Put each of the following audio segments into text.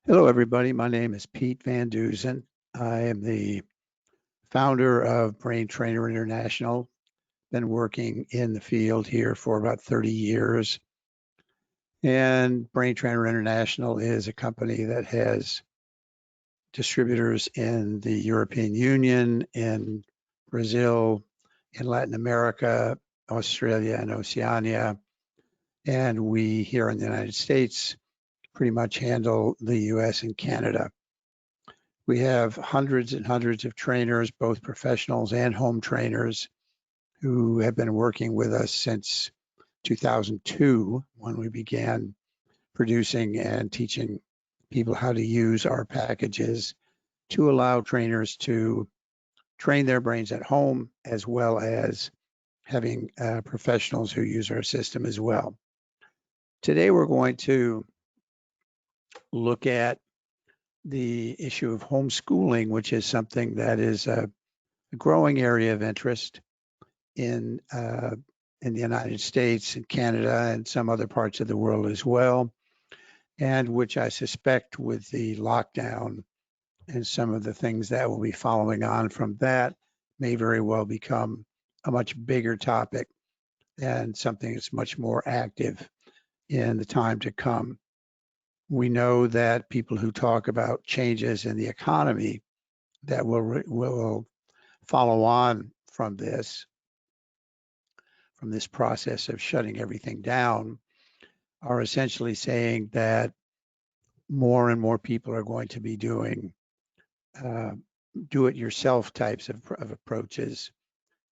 Hello, everybody. My name is Pete Van Deusen. I am the founder of Brain Trainer International. Been working in the field here for about 30 years. And Brain Trainer International is a company that has distributors in the European Union, in Brazil, in Latin America, Australia, and Oceania. And we here in the United States pretty much handle the US and Canada. We have hundreds and hundreds of trainers, both professionals and home trainers, who have been working with us since 2002, when we began producing and teaching people how to use our packages to allow trainers to train their brains at home, as well as having professionals who use our system as well. Today, we're going to look at the issue of homeschooling, which is something that is a growing area of interest in the United States and Canada and some other parts of the world as well, and which I suspect with the lockdown and some of the things that will be following on from that may very well become a much bigger topic and something that's much more active in the time to come. We know that people who talk about changes in the economy that will follow on from this process of shutting everything down are essentially saying that more and more people are going to be doing do-it-yourself types of approaches,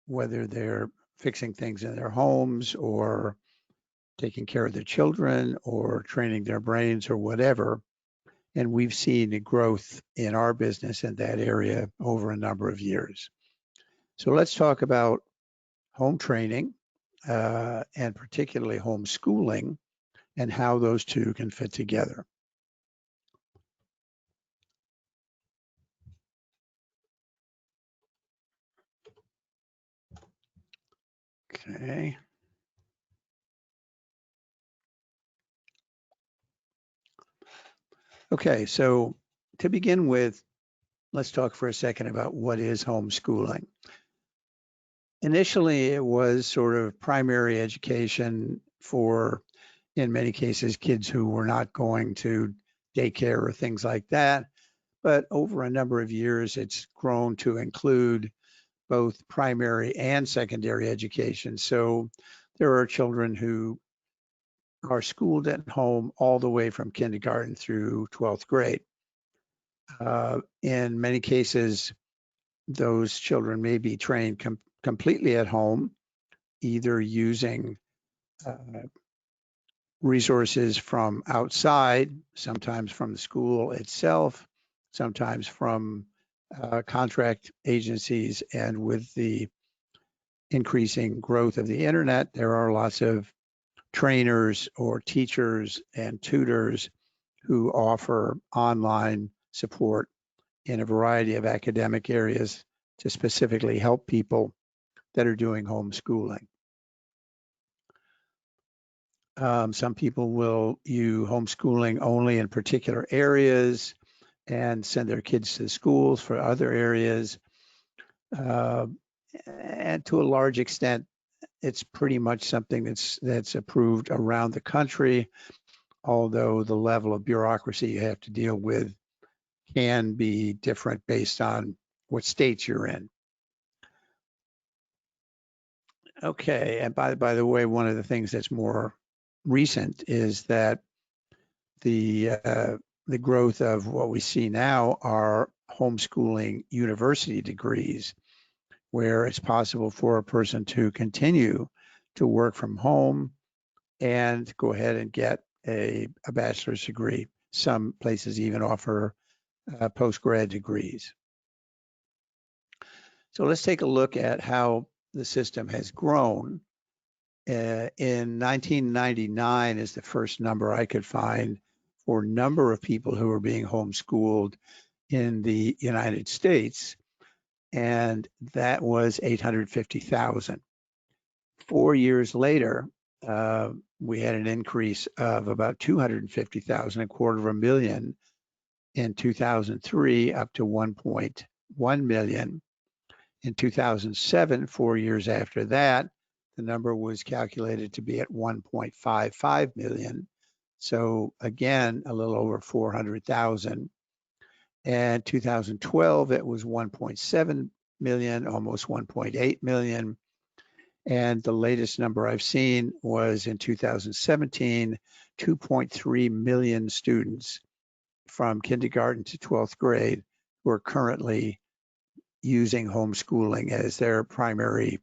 whether they're fixing things in their homes or taking care of their children or training their brains or whatever. And we've seen a growth in our business in that area over a number of years. So let's talk about home training and particularly homeschooling and how those two can fit together. Okay. Okay, so to begin with, let's talk for a second about what is homeschooling. Initially, it was sort of primary education for, in many cases, kids who were not going to daycare or things like that. But over a number of years, it's grown to include both primary and secondary education. So there are children who are schooled at home all the way from kindergarten through 12th grade. In many cases, those children may be trained completely at home, either using resources from outside, sometimes from the school itself, sometimes from contract agencies. And with the increasing growth of the internet, there are lots of trainers or teachers and tutors who offer online support in a variety of academic areas to specifically help people that are doing homeschooling. Some people will use homeschooling only in particular areas and send their kids to schools for other areas. And to a large extent, it's pretty much something that's approved around the country, although the level of bureaucracy you have to deal with can be different based on what states you're in. Okay, and by the way, one of the things that's more recent is that the growth of what we see now are homeschooling university degrees, where it's possible for a person to continue to work from home and go ahead and get a bachelor's degree. Some places even offer post-grad degrees. So let's take a look at how the system has grown. In 1999 is the first number I could find for number of people who are being homeschooled in the United States, and that was 850,000. 4 years later, we had an increase of about 250,000, 250,000, in 2003 up to 1.1 million. In 2007, 4 years after that, the number was calculated to be at 1.55 million. So again, a little over 400,000. And 2012, it was 1.7 million, almost 1.8 million. And the latest number I've seen was in 2017, 2.3 million students from kindergarten to 12th grade who are currently using homeschooling as their primary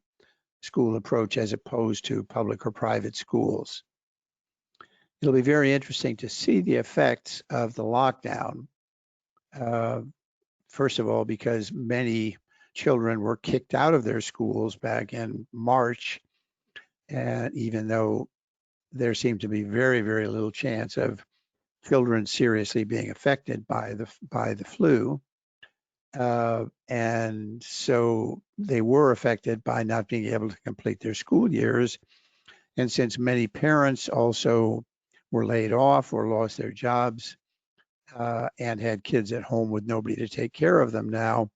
school approach as opposed to public or private schools. It'll be very interesting to see the effects of the lockdown. First of all, because many children were kicked out of their schools back in March, and even though there seemed to be very, very little chance of children seriously being affected by the flu, and so they were affected by not being able to complete their school years. And since many parents also were laid off or lost their jobs and had kids at home with nobody to take care of them now,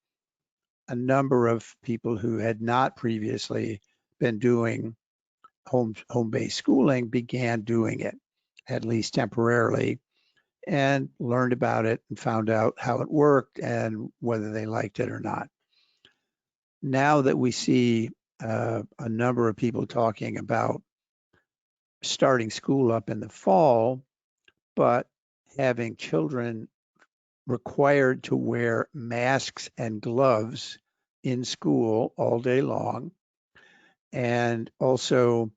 a number of people who had not previously been doing home-based schooling began doing it, at least temporarily, and learned about it and found out how it worked and whether they liked it or not. Now that we see a number of people talking about starting school up in the fall, but having children required to wear masks and gloves in school all day long, and also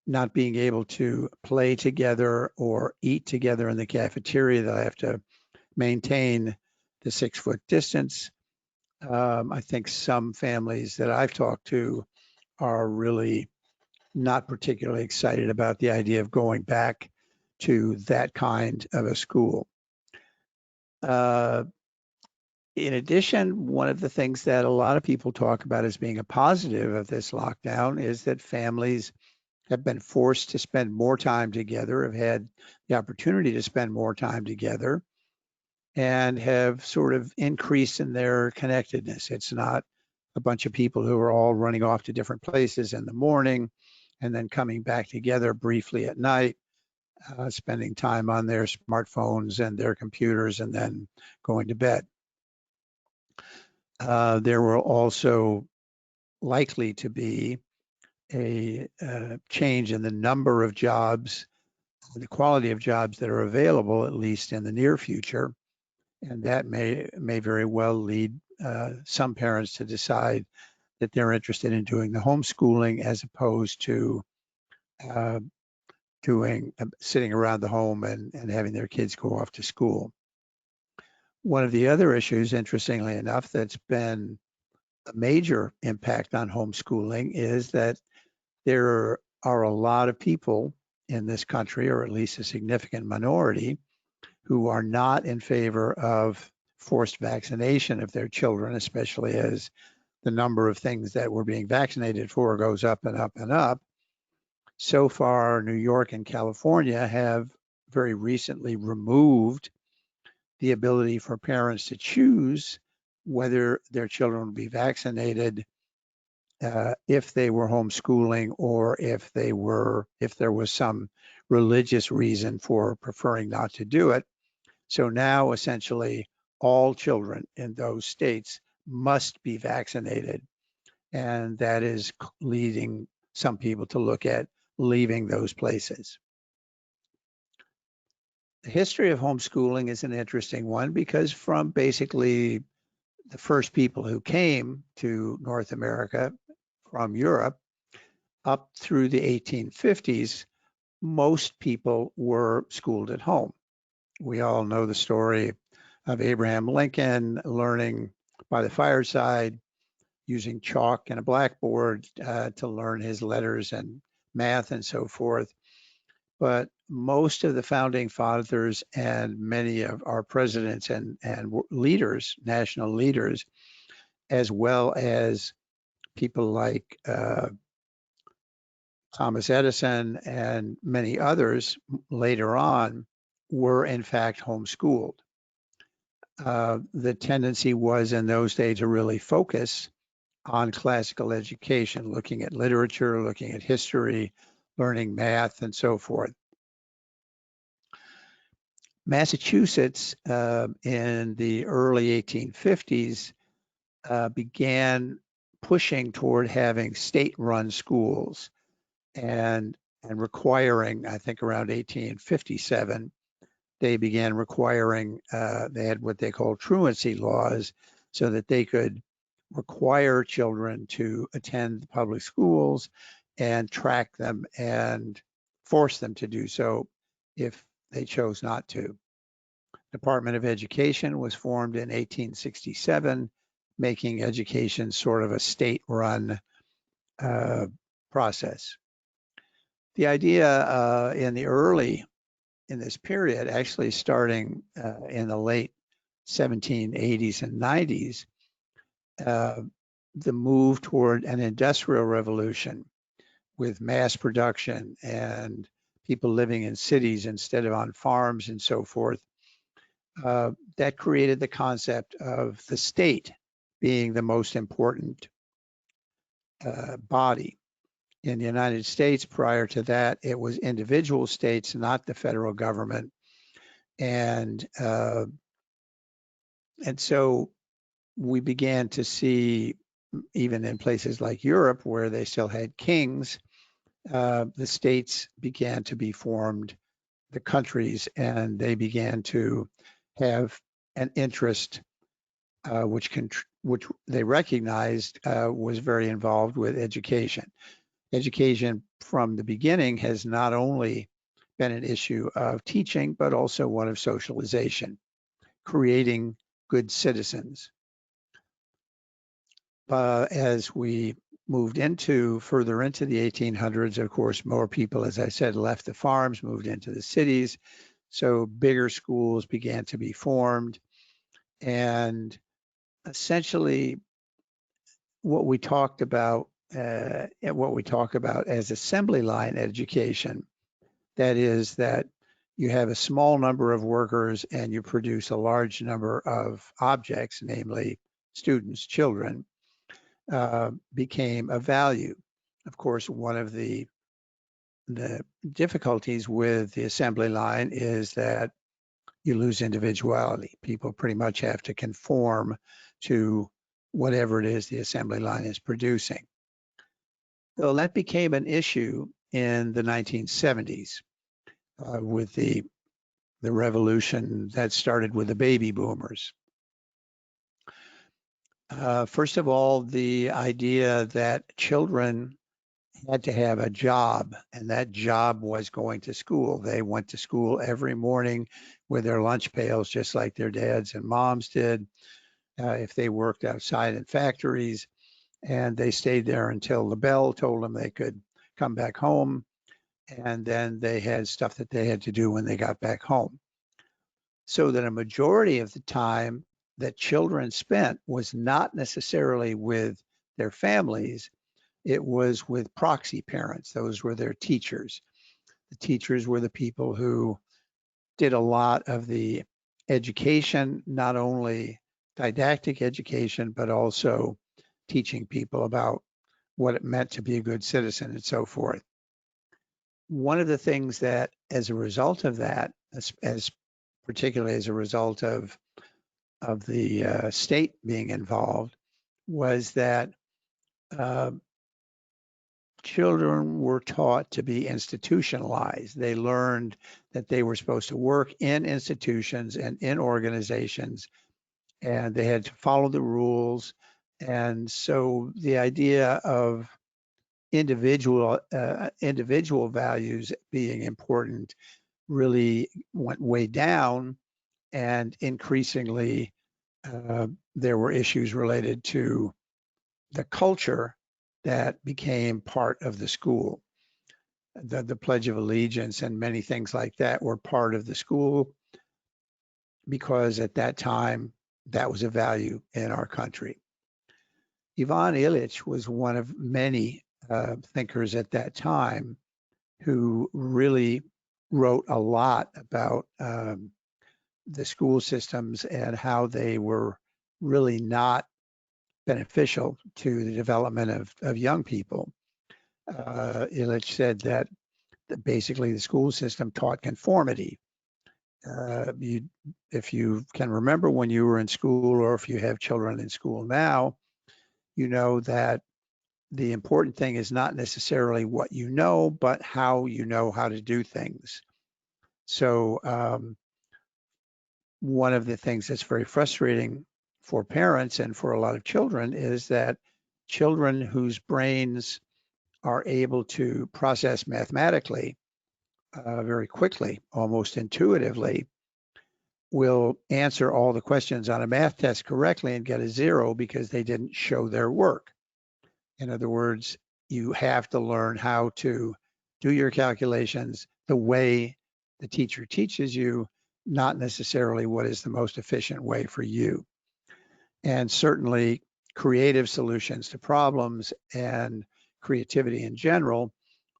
not being able to play together or eat together in the cafeteria. That I have to maintain the 6-foot distance. I think some families that I've talked to are really not particularly excited about the idea of going back to that kind of a school. In addition, one of the things that a lot of people talk about as being a positive of this lockdown is that families have been forced to spend more time together, have had the opportunity to spend more time together, and have sort of increased in their connectedness. It's not a bunch of people who are all running off to different places in the morning and then coming back together briefly at night, spending time on their smartphones and their computers and then going to bed. There will also likely to be a change in the number of jobs, the quality of jobs that are available, at least in the near future. And that may very well lead some parents to decide that they're interested in doing the homeschooling as opposed to sitting around the home and having their kids go off to school. One of the other issues, interestingly enough, that's been a major impact on homeschooling is that there are a lot of people in this country, or at least a significant minority, who are not in favor of forced vaccination of their children, especially as the number of things that we're being vaccinated for goes up and up and up. So far, New York and California have very recently removed the ability for parents to choose whether their children would be vaccinated if they were homeschooling or if there was some religious reason for preferring not to do it. So now essentially all children in those states must be vaccinated. And that is leading some people to look at leaving those places. The history of homeschooling is an interesting one because from basically the first people who came to North America from Europe up through the 1850s, most people were schooled at home. We all know the story of Abraham Lincoln learning by the fireside, using chalk and a blackboard to learn his letters and math and so forth. But most of the founding fathers and many of our presidents and leaders, national leaders, as well as people like Thomas Edison and many others later on, were in fact homeschooled. the tendency was in those days to really focus on classical education, looking at literature, looking at history, learning math, and so forth. Massachusetts in the early 1850s began pushing toward having state-run schools and requiring, I think around 1857, they began requiring, they had what they called truancy laws, so that they could require children to attend public schools and track them and force them to do so if they chose not to. Department of Education was formed in 1867, making education sort of a state-run process. The idea in this period, actually starting in the late 1780s and 90s, the move toward an industrial revolution with mass production and people living in cities instead of on farms and so forth, that created the concept of the state being the most important body. In the United States, prior to that, it was individual states, not the federal government. And so we began to see, even in places like Europe, where they still had kings, the states began to be formed, the countries, and they began to have an interest which they recognized was very involved with education. Education from the beginning has not only been an issue of teaching, but also one of socialization, creating good citizens. As we moved further into the 1800s, of course, more people, as I said, left the farms, moved into the cities. So bigger schools began to be formed. And essentially, what we talk about as assembly line education, that is that you have a small number of workers and you produce a large number of objects, namely students, children, became a value. Of course, one of the difficulties with the assembly line is that you lose individuality. People pretty much have to conform to whatever it is the assembly line is producing. Well, that became an issue in the 1970s with the revolution that started with the baby boomers. First of all, the idea that children had to have a job, and that job was going to school. They went to school every morning with their lunch pails, just like their dads and moms did. If they worked outside in factories, and they stayed there until the bell told them they could come back home, and then they had stuff that they had to do when they got back home. So that a majority of the time that children spent was not necessarily with their families, it was with proxy parents. Those were their teachers. The teachers were the people who did a lot of the education, not only didactic education, but also teaching people about what it meant to be a good citizen and so forth. One of the things that, as a result of that, as particularly as a result of the state being involved, was that children were taught to be institutionalized. They learned that they were supposed to work in institutions and in organizations, and they had to follow the rules. And so the idea of individual values being important really went way down, and increasingly there were issues related to the culture that became part of the school. The Pledge of Allegiance and many things like that were part of the school because at that time that was a value in our country. Ivan Illich was one of many thinkers at that time who really wrote a lot about the school systems and how they were really not beneficial to the development of young people. Illich said that basically the school system taught conformity. If you can remember when you were in school, or if you have children in school now, you know that the important thing is not necessarily what you know, but how you know how to do things. So one of the things that's very frustrating for parents and for a lot of children is that children whose brains are able to process mathematically very quickly, almost intuitively, will answer all the questions on a math test correctly and get a 0 because they didn't show their work. In other words, you have to learn how to do your calculations the way the teacher teaches you, not necessarily what is the most efficient way for you. And certainly creative solutions to problems and creativity in general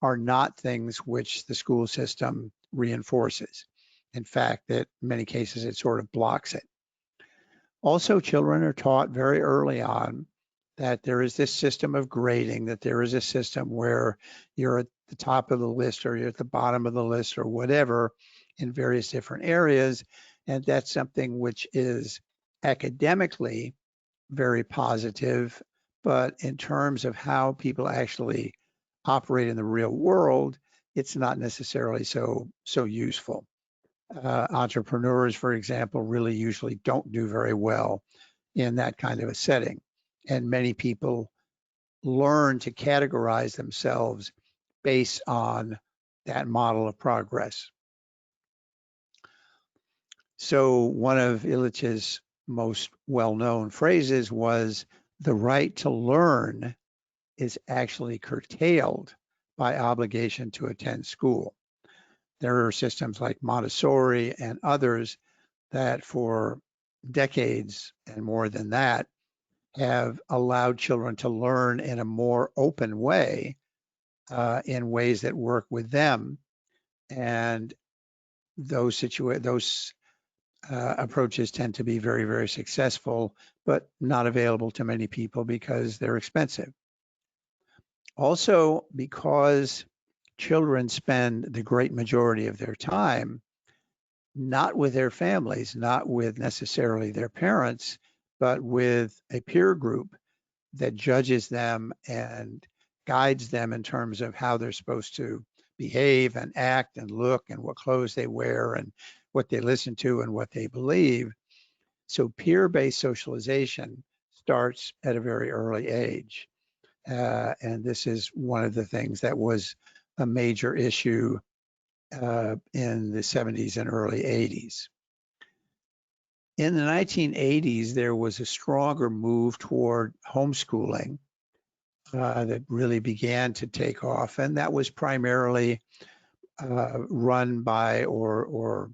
are not things which the school system reinforces. In fact, in many cases, it sort of blocks it. Also, children are taught very early on that there is this system of grading, that there is a system where you're at the top of the list or you're at the bottom of the list or whatever in various different areas. And that's something which is academically very positive, but in terms of how people actually operate in the real world, it's not necessarily so useful. Entrepreneurs, for example, really usually don't do very well in that kind of a setting. And many people learn to categorize themselves based on that model of progress. So one of Illich's most well-known phrases was, the right to learn is actually curtailed by obligation to attend school. There are systems like Montessori and others that for decades and more than that have allowed children to learn in a more open way, in ways that work with them. And those approaches tend to be very, very successful, but not available to many people because they're expensive. Also, because children spend the great majority of their time not with their families, not with necessarily their parents, but with a peer group that judges them and guides them in terms of how they're supposed to behave and act and look and what clothes they wear and what they listen to and what they believe. So peer-based socialization starts at a very early age. And this is one of the things that was a major issue in the 70s and early 80s. In the 1980s, there was a stronger move toward homeschooling that really began to take off, and that was primarily run by or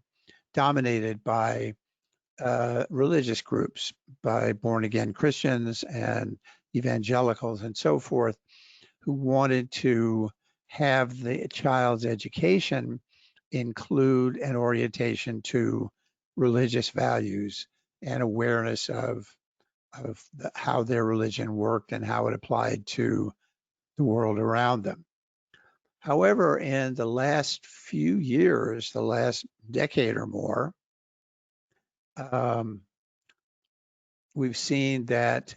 dominated by religious groups, by born-again Christians and evangelicals and so forth, who wanted to have the child's education include an orientation to religious values and awareness of how their religion worked and how it applied to the world around them. However, in the last few years, the last decade or more, we've seen that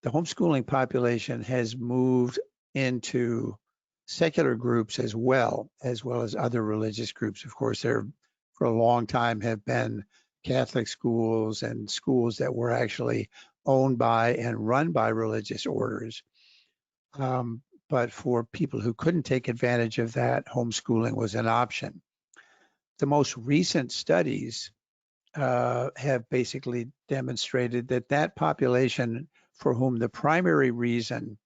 the homeschooling population has moved into secular groups as well as other religious groups. Of course, there for a long time have been Catholic schools and schools that were actually owned by and run by religious orders. But for people who couldn't take advantage of that, homeschooling was an option. The most recent studies have basically demonstrated that that population for whom the primary reason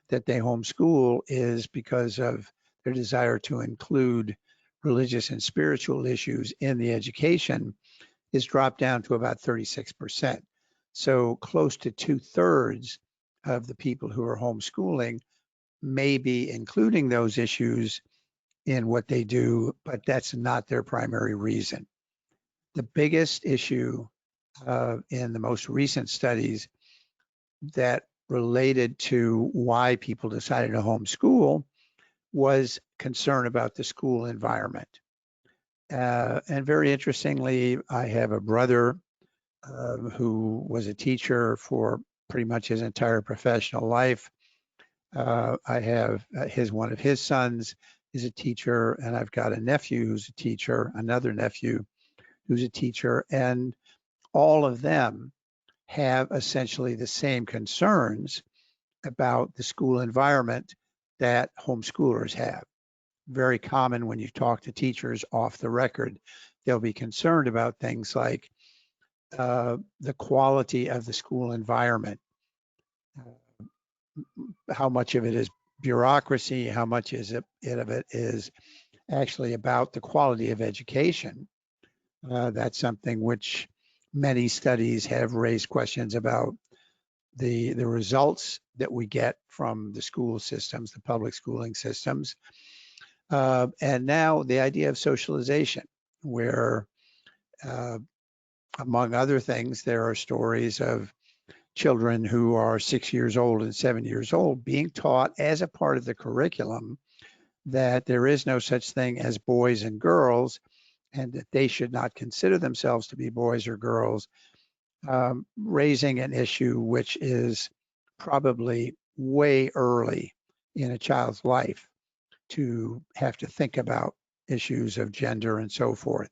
that they homeschool is because of their desire to include religious and spiritual issues in the education is dropped down to about 36%. So close to 2/3 of the people who are homeschooling may be including those issues in what they do, but that's not their primary reason. The biggest issue in the most recent studies that related to why people decided to homeschool was concern about the school environment. And very interestingly, I have a brother who was a teacher for pretty much his entire professional life. I have one of his sons is a teacher, and I've got a nephew who's a teacher, another nephew who's a teacher, and all of them have essentially the same concerns about the school environment that homeschoolers have. Very common when you talk to teachers off the record, they'll be concerned about things like the quality of the school environment, how much of it is bureaucracy, how much of it is actually about the quality of education. That's something which many studies have raised questions about the results that we get from the school systems, the public schooling systems. And now the idea of socialization, where among other things, there are stories of children who are 6 years old and 7 years old being taught as a part of the curriculum that there is no such thing as boys and girls, and that they should not consider themselves to be boys or girls, raising an issue which is probably way early in a child's life to have to think about issues of gender and so forth.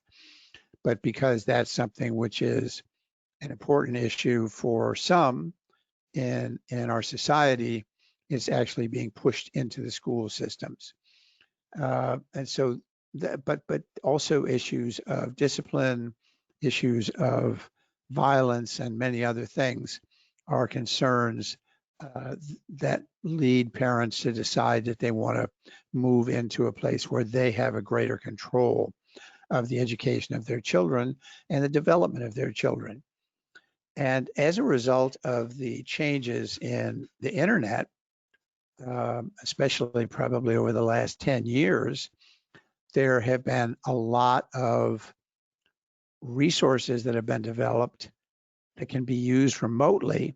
But because that's something which is an important issue for some in our society, it's actually being pushed into the school systems. And so, but also issues of discipline, issues of violence, and many other things are concerns that lead parents to decide that they want to move into a place where they have a greater control of the education of their children and the development of their children. And as a result of the changes in the internet, especially probably over the last 10 years, there have been a lot of resources that have been developed that can be used remotely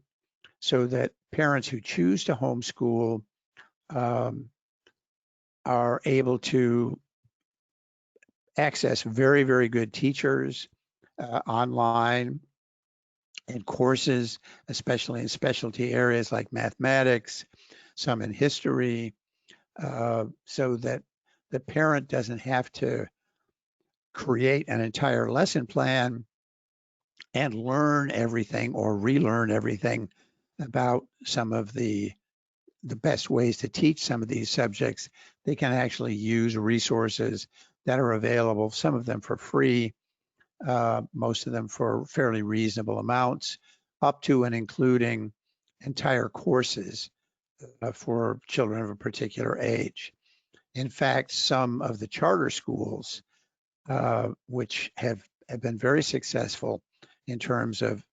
so that parents who choose to homeschool are able to access very, very good teachers online and courses, especially in specialty areas like mathematics, some in history, so that the parent doesn't have to create an entire lesson plan and learn everything or relearn everything about some of the best ways to teach some of these subjects. They can actually use resources that are available, some of them for free, most of them for fairly reasonable amounts, up to and including entire courses for children of a particular age. In fact, some of the charter schools, which have been very successful in terms of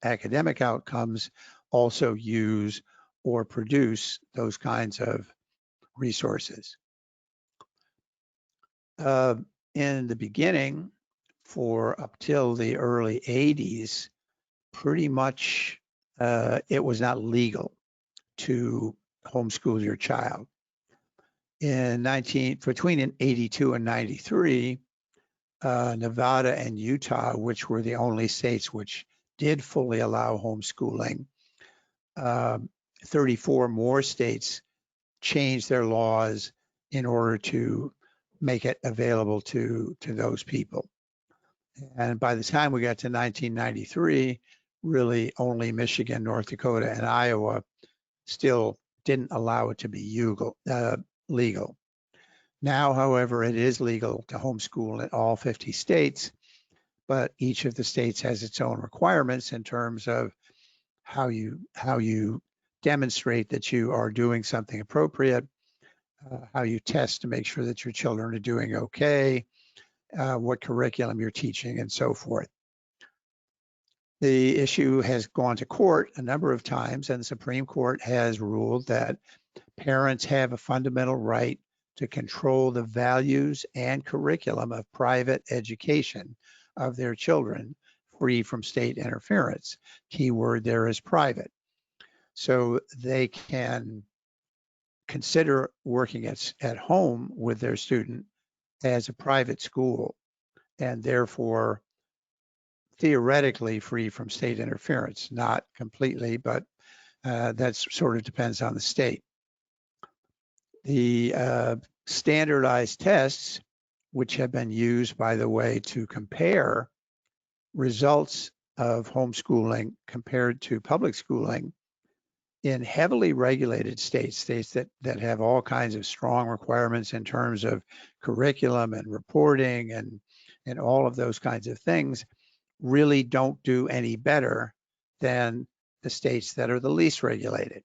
academic outcomes, also use or produce those kinds of resources. In the beginning, for up till the early 80s, pretty much it was not legal to homeschool your child. Between 82 and 93, Nevada and Utah, which were the only states which did fully allow homeschooling, 34 more states changed their laws in order to make it available to those people. And by the time we got to 1993, really only Michigan, North Dakota, and Iowa still didn't allow it to be legal. Now, however, it is legal to homeschool in all 50 states, but each of the states has its own requirements in terms of how you demonstrate that you are doing something appropriate, how you test to make sure that your children are doing okay, what curriculum you're teaching, and so forth. The issue has gone to court a number of times, and the Supreme Court has ruled that parents have a fundamental right to control the values and curriculum of private education of their children free from state interference. Keyword there is private. So they can consider working at home with their student as a private school, and therefore theoretically free from state interference. Not completely, but that sort of depends on the state. The standardized tests, which have been used, by the way, to compare results of homeschooling compared to public schooling in heavily regulated states that have all kinds of strong requirements in terms of curriculum and reporting and all of those kinds of things, really don't do any better than the states that are the least regulated.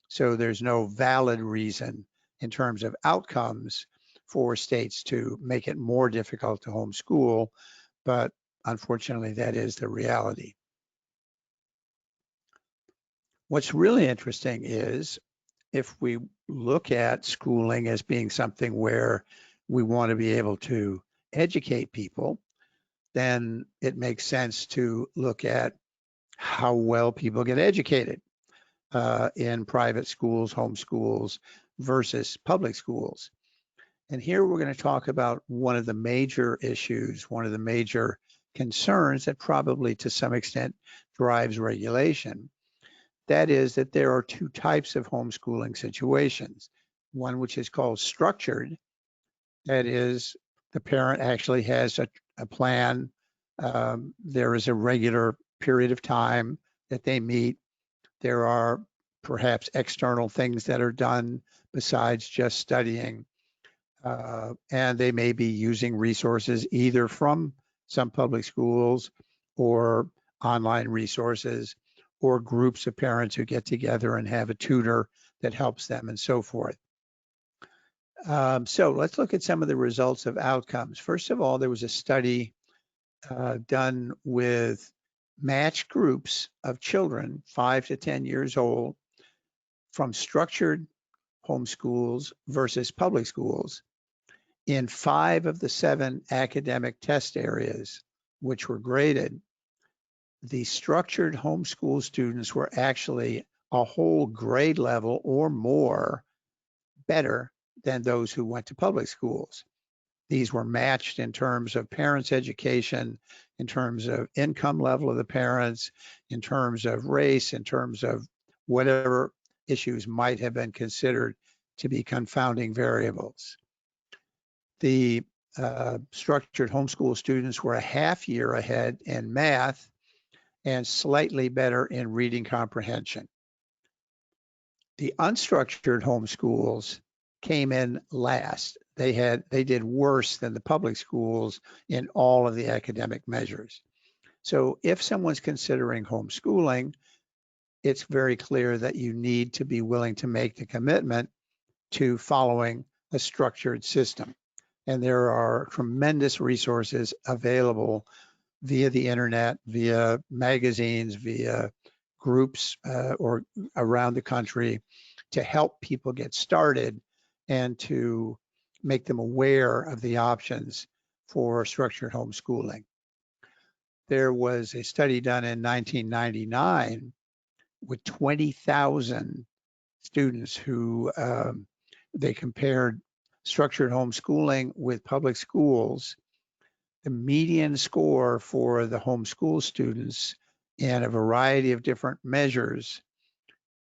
So there's no valid reason in terms of outcomes for states to make it more difficult to homeschool, but unfortunately that is the reality. What's really interesting is if we look at schooling as being something where we want to be able to educate people, then it makes sense to look at how well people get educated in private schools, home schools versus public schools. And here we're going to talk about one of the major issues, one of the major concerns that probably to some extent drives regulation. That is that there are two types of homeschooling situations. One which is called structured, that is the parent actually has a plan. There is a regular period of time that they meet. There are perhaps external things that are done besides just studying. And they may be using resources either from some public schools or online resources or groups of parents who get together and have a tutor that helps them and so forth. So let's look at some of the results of outcomes. First of all, there was a study done with matched groups of children 5 to 10 years old from structured homeschools versus public schools in 5 of the 7 academic test areas, which were graded. The structured homeschool students were actually a whole grade level or more better than those who went to public schools. These were matched in terms of parents' education, in terms of income level of the parents, in terms of race, in terms of whatever issues might have been considered to be confounding variables. The structured homeschool students were a half year ahead in math and slightly better in reading comprehension. The unstructured homeschools came in last. They did worse than the public schools in all of the academic measures. So if someone's considering homeschooling, it's very clear that you need to be willing to make the commitment to following a structured system. And there are tremendous resources available via the internet, via magazines, via groups or around the country to help people get started and to make them aware of the options for structured homeschooling. There was a study done in 1999 with 20,000 students who they compared structured homeschooling with public schools. The median score for the homeschool students in a variety of different measures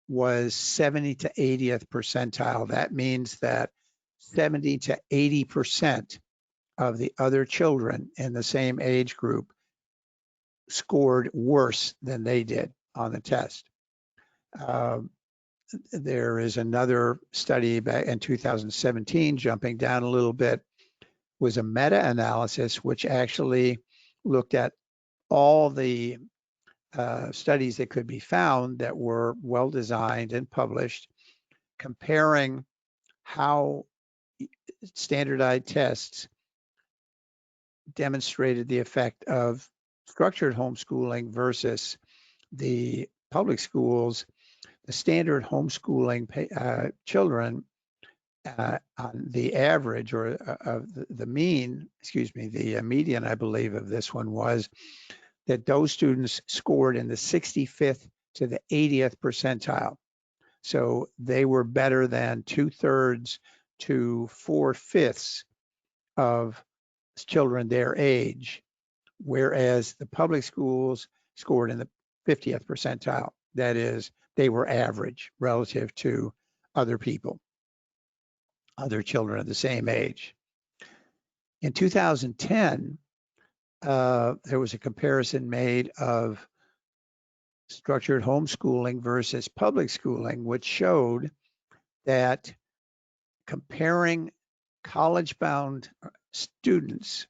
was 70 to 80th percentile. That means that 70 to 80% of the other children in the same age group scored worse than they did on the test. There is another study back in 2017, jumping down a little bit, was a meta-analysis which actually looked at all the studies that could be found that were well designed and published, comparing how standardized tests demonstrated the effect of structured homeschooling versus the public schools. The standard homeschooling children on the average or of the mean, excuse me, the median, I believe, of this one was that those students scored in the 65th to the 80th percentile. So they were better than 2/3 to 4/5 of children their age, whereas the public schools scored in the 50th percentile. That is, they were average relative to other people, other children of the same age. In 2010, there was a comparison made of structured homeschooling versus public schooling, which showed that comparing college-bound students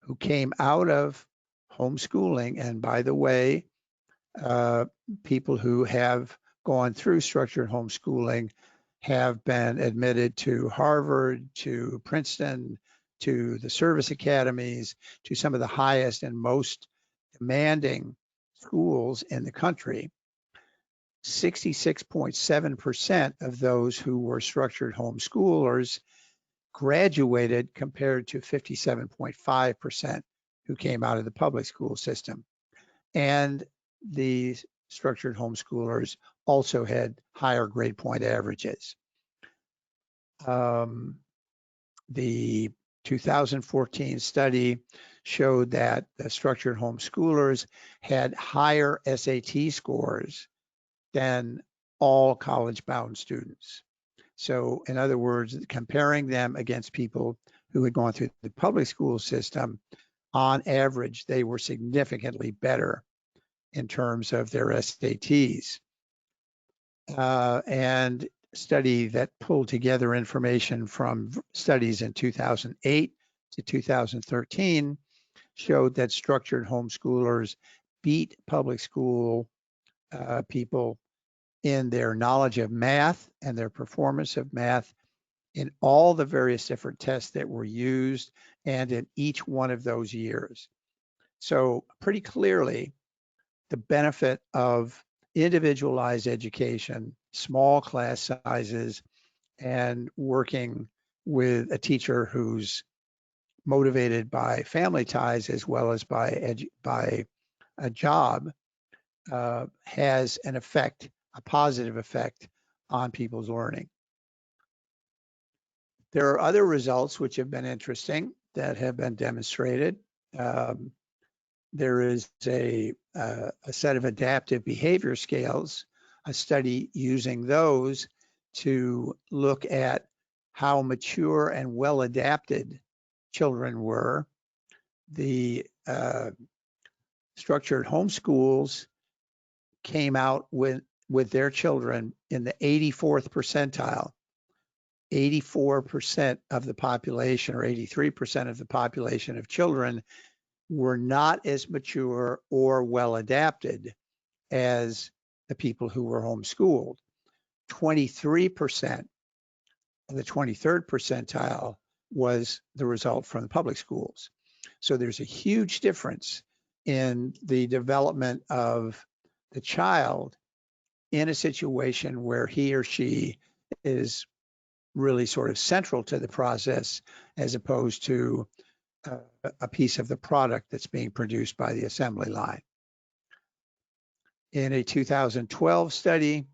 who came out of homeschooling, and by the way, people who have gone through structured homeschooling have been admitted to Harvard, to Princeton, to the service academies, to some of the highest and most demanding schools in the country. 66.7% of those who were structured homeschoolers graduated compared to 57.5% who came out of the public school system. And the structured homeschoolers also had higher grade point averages. The 2014 study showed that the structured homeschoolers had higher SAT scores than all college-bound students. So in other words, comparing them against people who had gone through the public school system, on average, they were significantly better in terms of their SATs. And study that pulled together information from studies in 2008 to 2013 showed that structured homeschoolers beat public school people in their knowledge of math and their performance of math in all the various different tests that were used and in each one of those years. So pretty clearly, the benefit of individualized education, small class sizes, and working with a teacher who's motivated by family ties as well as by a job has an effect, a positive effect on people's learning. There are other results which have been interesting that have been demonstrated. There is a set of adaptive behavior scales, a study using those to look at how mature and well adapted children were. The structured homeschools came out with their children in the 84th percentile. 84% of the population or 83% of the population of children were not as mature or well adapted as the people who were homeschooled. 23% of the 23rd percentile was the result from the public schools. So there's a huge difference in the development of the child in a situation where he or she is really sort of central to the process as opposed to a piece of the product that's being produced by the assembly line. In a 2012 study,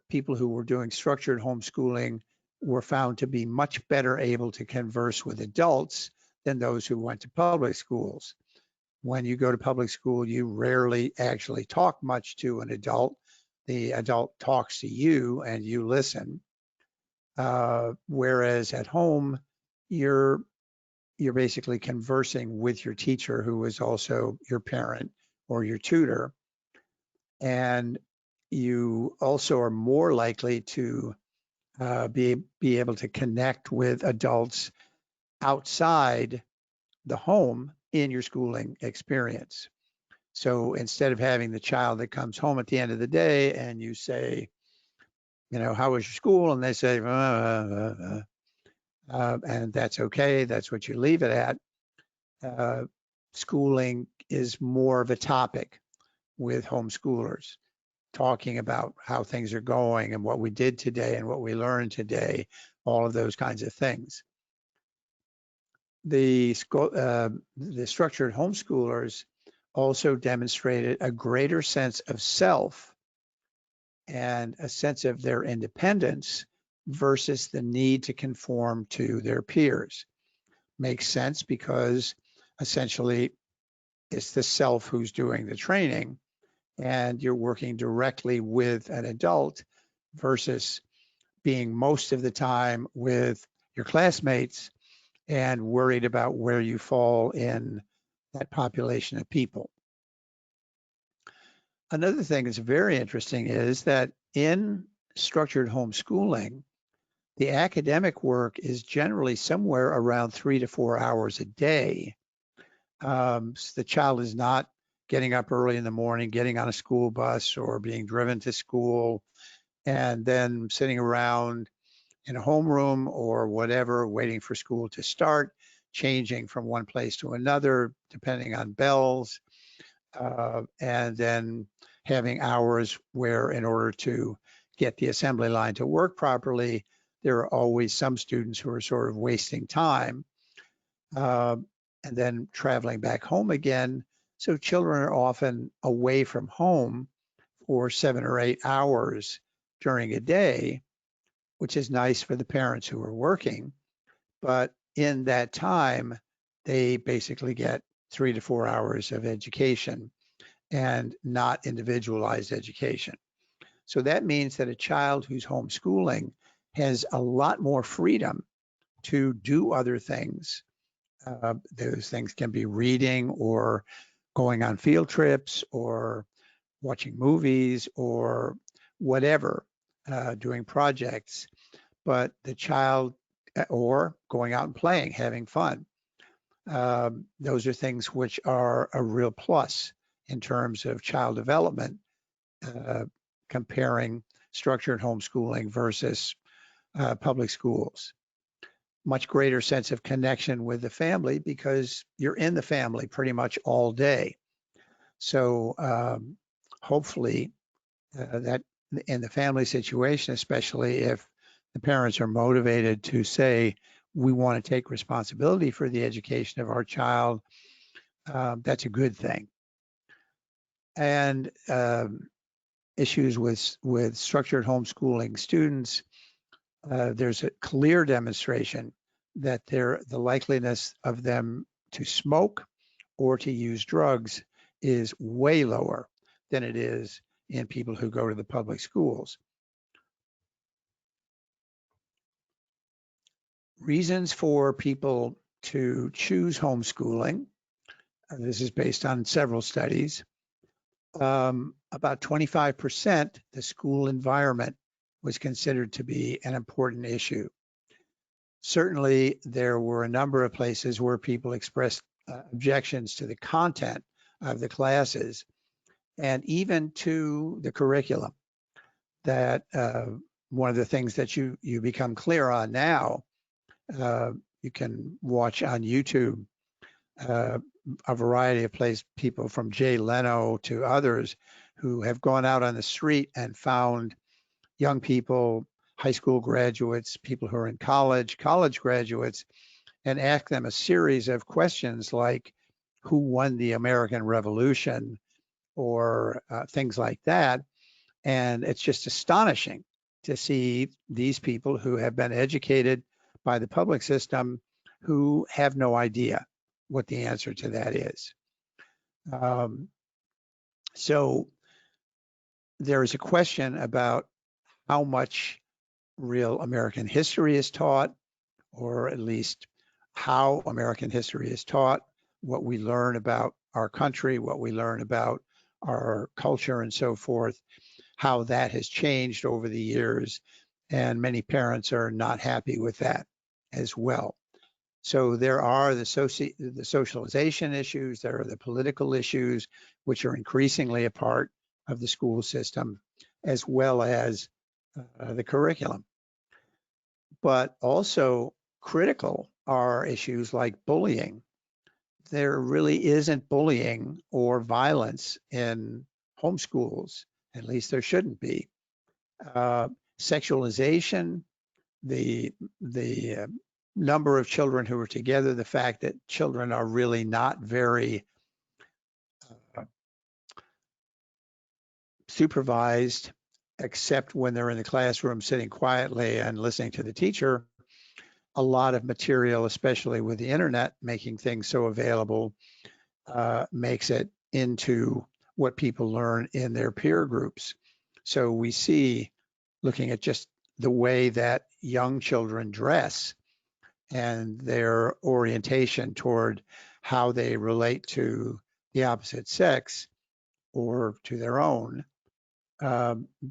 people who were doing structured homeschooling were found to be much better able to converse with adults than those who went to public schools. When you go to public school, you rarely actually talk much to an adult. The adult talks to you and you listen. Whereas at home, you're basically conversing with your teacher who is also your parent or your tutor. And you also are more likely to be able to connect with adults outside the home in your schooling experience. So instead of having the child that comes home at the end of the day and you say, you know, how was your school? And they say, and that's okay. That's what you leave it at. Schooling is more of a topic with homeschoolers, talking about how things are going and what we did today and what we learned today, all of those kinds of things. The structured homeschoolers also demonstrated a greater sense of self and a sense of their independence versus the need to conform to their peers. Makes sense because essentially it's the self who's doing the training, and you're working directly with an adult versus being most of the time with your classmates and worried about where you fall in that population of people. Another thing that's very interesting is that in structured homeschooling, the academic work is generally somewhere around 3 to 4 hours a day. So the child is not getting up early in the morning, getting on a school bus or being driven to school, and then sitting around in a homeroom or whatever, waiting for school to start, changing from one place to another, depending on bells, and then having hours where in order to get the assembly line to work properly, there are always some students who are sort of wasting time, and then traveling back home again. So children are often away from home for 7 or 8 hours during a day, which is nice for the parents who are working. But in that time, they basically get 3 to 4 hours of education and not individualized education. So that means that a child who's homeschooling has a lot more freedom to do other things. Those things can be reading or going on field trips or watching movies or whatever, doing projects. But the child, or going out and playing, having fun. Those are things which are a real plus in terms of child development, comparing structured homeschooling versus public schools. Much greater sense of connection with the family because you're in the family pretty much all day. So hopefully that in the family situation, especially if the parents are motivated to say, we want to take responsibility for the education of our child, that's a good thing. And issues with structured homeschooling students, there's a clear demonstration that the likeliness of them to smoke or to use drugs is way lower than it is in people who go to the public schools. Reasons for people to choose homeschooling. This is based on several studies. About 25%, the school environment was considered to be an important issue. Certainly, there were a number of places where people expressed objections to the content of the classes and even to the curriculum. That one of the things that you become clear on now, you can watch on YouTube a variety of people from Jay Leno to others who have gone out on the street and found young people, high school graduates, people who are in college graduates, and ask them a series of questions like, who won the American Revolution, or things like that. And it's just astonishing to see these people who have been educated by the public system who have no idea what the answer to that is. So there is a question about how much real American history is taught, or at least how American history is taught, what we learn about our country, what we learn about our culture and so forth, how that has changed over the years. And many parents are not happy with that as well. So there are the socialization issues, there are the political issues, which are increasingly a part of the school system, as well as the curriculum. But also critical are issues like bullying. There really isn't bullying or violence in homeschools, at least there shouldn't be. Sexualization, the number of children who are together, the fact that children are really not very supervised, except when they're in the classroom sitting quietly and listening to the teacher. A lot of material, especially with the internet making things so available, makes it into what people learn in their peer groups. So we see, looking at just the way that young children dress and their orientation toward how they relate to the opposite sex or to their own,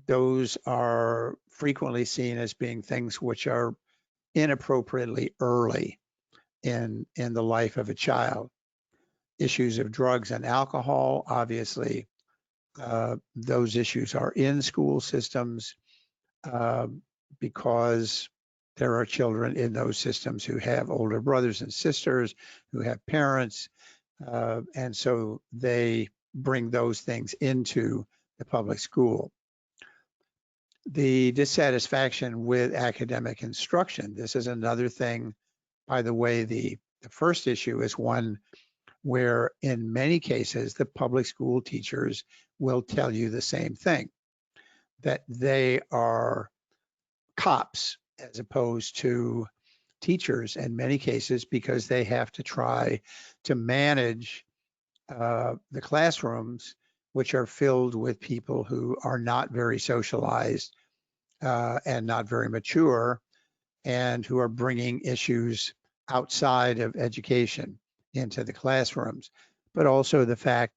those are frequently seen as being things which are inappropriately early in the life of a child. Issues of drugs and alcohol, obviously, those issues are in school systems because there are children in those systems who have older brothers and sisters, who have parents, and so they bring those things into the public school. The dissatisfaction with academic instruction. This is another thing, by the way, the first issue is one where in many cases, the public school teachers will tell you the same thing, that they are cops as opposed to teachers in many cases, because they have to try to manage the classrooms, which are filled with people who are not very socialized and not very mature, and who are bringing issues outside of education into the classrooms, but also the fact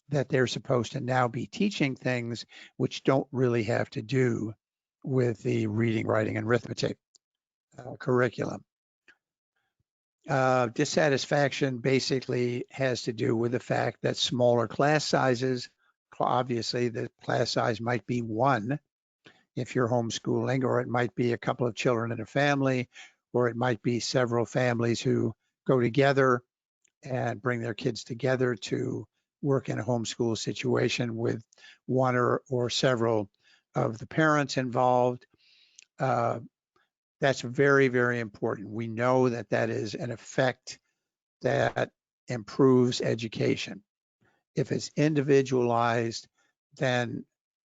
that they're supposed to now be teaching things which don't really have to do with the reading, writing, and arithmetic curriculum. Dissatisfaction basically has to do with the fact that smaller class sizes, obviously the class size might be one if you're homeschooling, or it might be a couple of children in a family, or it might be several families who go together and bring their kids together to work in a homeschool situation with one or several of the parents involved. That's very, very important. We know that that is an effect that improves education. If it's individualized, then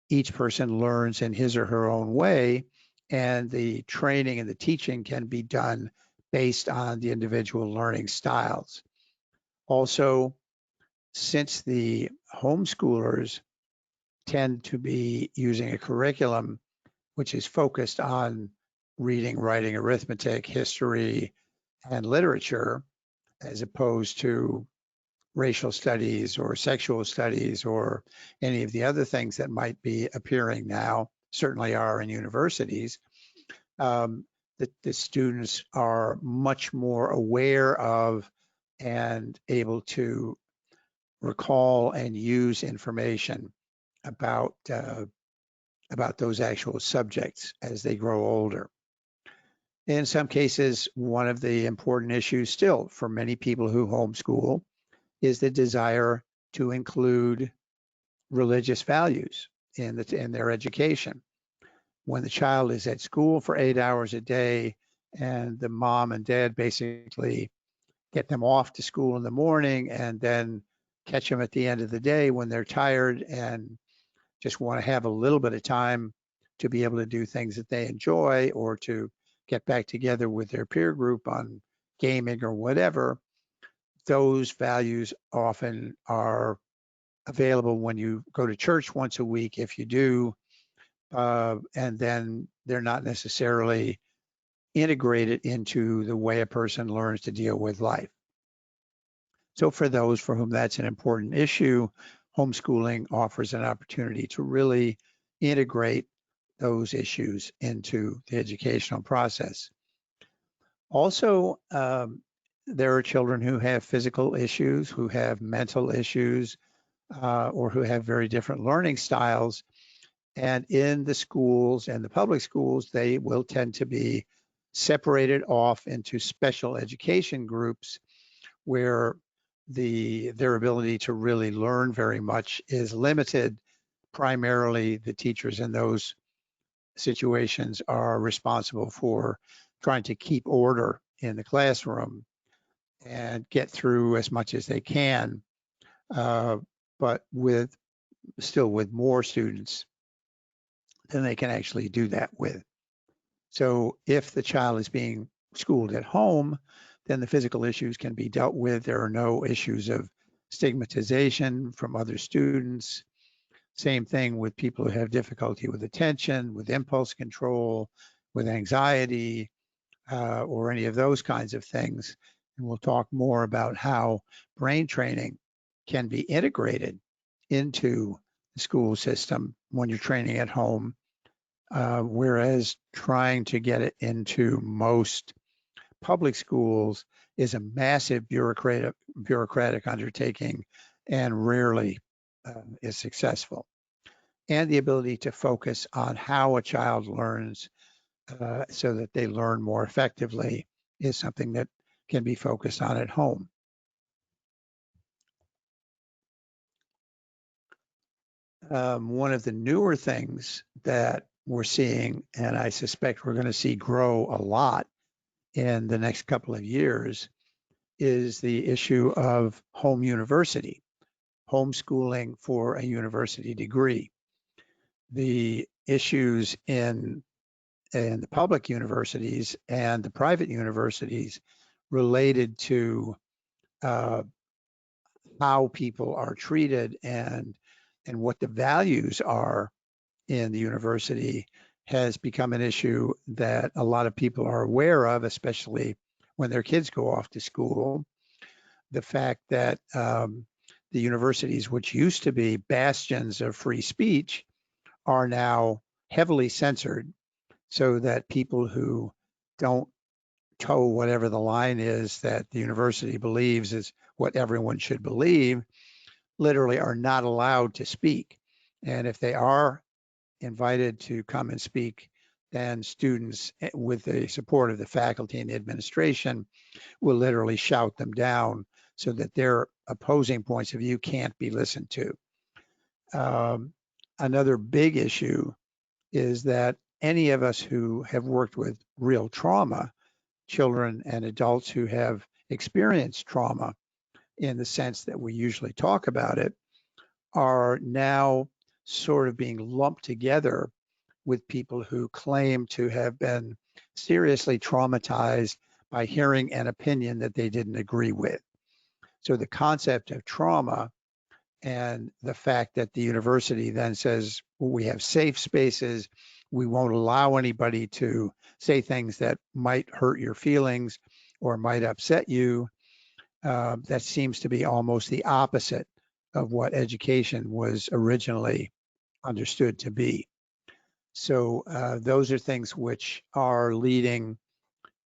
each person learns in his or her own way, and the training and the teaching can be done based on the individual learning styles. Also, since the homeschoolers tend to be using a curriculum which is focused on reading, writing, arithmetic, history, and literature, as opposed to racial studies or sexual studies or any of the other things that might be appearing now, certainly are in universities, the students are much more aware of and able to recall and use information about those actual subjects as they grow older. In some cases, one of the important issues still for many people who homeschool is the desire to include religious values in their education. When the child is at school for 8 hours a day and the mom and dad basically get them off to school in the morning and then catch them at the end of the day when they're tired and just want to have a little bit of time to be able to do things that they enjoy or to get back together with their peer group on gaming or whatever, those values often are available when you go to church once a week, if you do, and then they're not necessarily integrated into the way a person learns to deal with life. So for those for whom that's an important issue, homeschooling offers an opportunity to really integrate those issues into the educational process. Also, there are children who have physical issues, who have mental issues, or who have very different learning styles. And in the schools and the public schools, they will tend to be separated off into special education groups where their ability to really learn very much is limited. Primarily, the teachers in those situations are responsible for trying to keep order in the classroom and get through as much as they can, but still with more students than they can actually do that with. So if the child is being schooled at home, then the physical issues can be dealt with. There are no issues of stigmatization from other students. Same thing with people who have difficulty with attention, with impulse control, with anxiety, or any of those kinds of things. And we'll talk more about how brain training can be integrated into the school system when you're training at home, whereas trying to get it into most public schools is a massive bureaucratic undertaking and rarely is successful. And the ability to focus on how a child learns so that they learn more effectively is something that can be focused on at home. One of the newer things that we're seeing, and I suspect we're going to see grow a lot in the next couple of years, is the issue of home university, homeschooling for a university degree. The issues in the public universities and the private universities related to how people are treated and what the values are in the university has become an issue that a lot of people are aware of, especially when their kids go off to school. The fact that the universities, which used to be bastions of free speech, are now heavily censored so that people who don't toe whatever the line is that the university believes is what everyone should believe literally are not allowed to speak. And if they are invited to come and speak, then students, with the support of the faculty and the administration, will literally shout them down so that their opposing points of view can't be listened to. Another big issue is that any of us who have worked with real trauma, children and adults who have experienced trauma in the sense that we usually talk about it, are now sort of being lumped together with people who claim to have been seriously traumatized by hearing an opinion that they didn't agree with. So the concept of trauma and the fact that the university then says, well, we have safe spaces, we won't allow anybody to say things that might hurt your feelings or might upset you, that seems to be almost the opposite of what education was originally understood to be. So those are things which are leading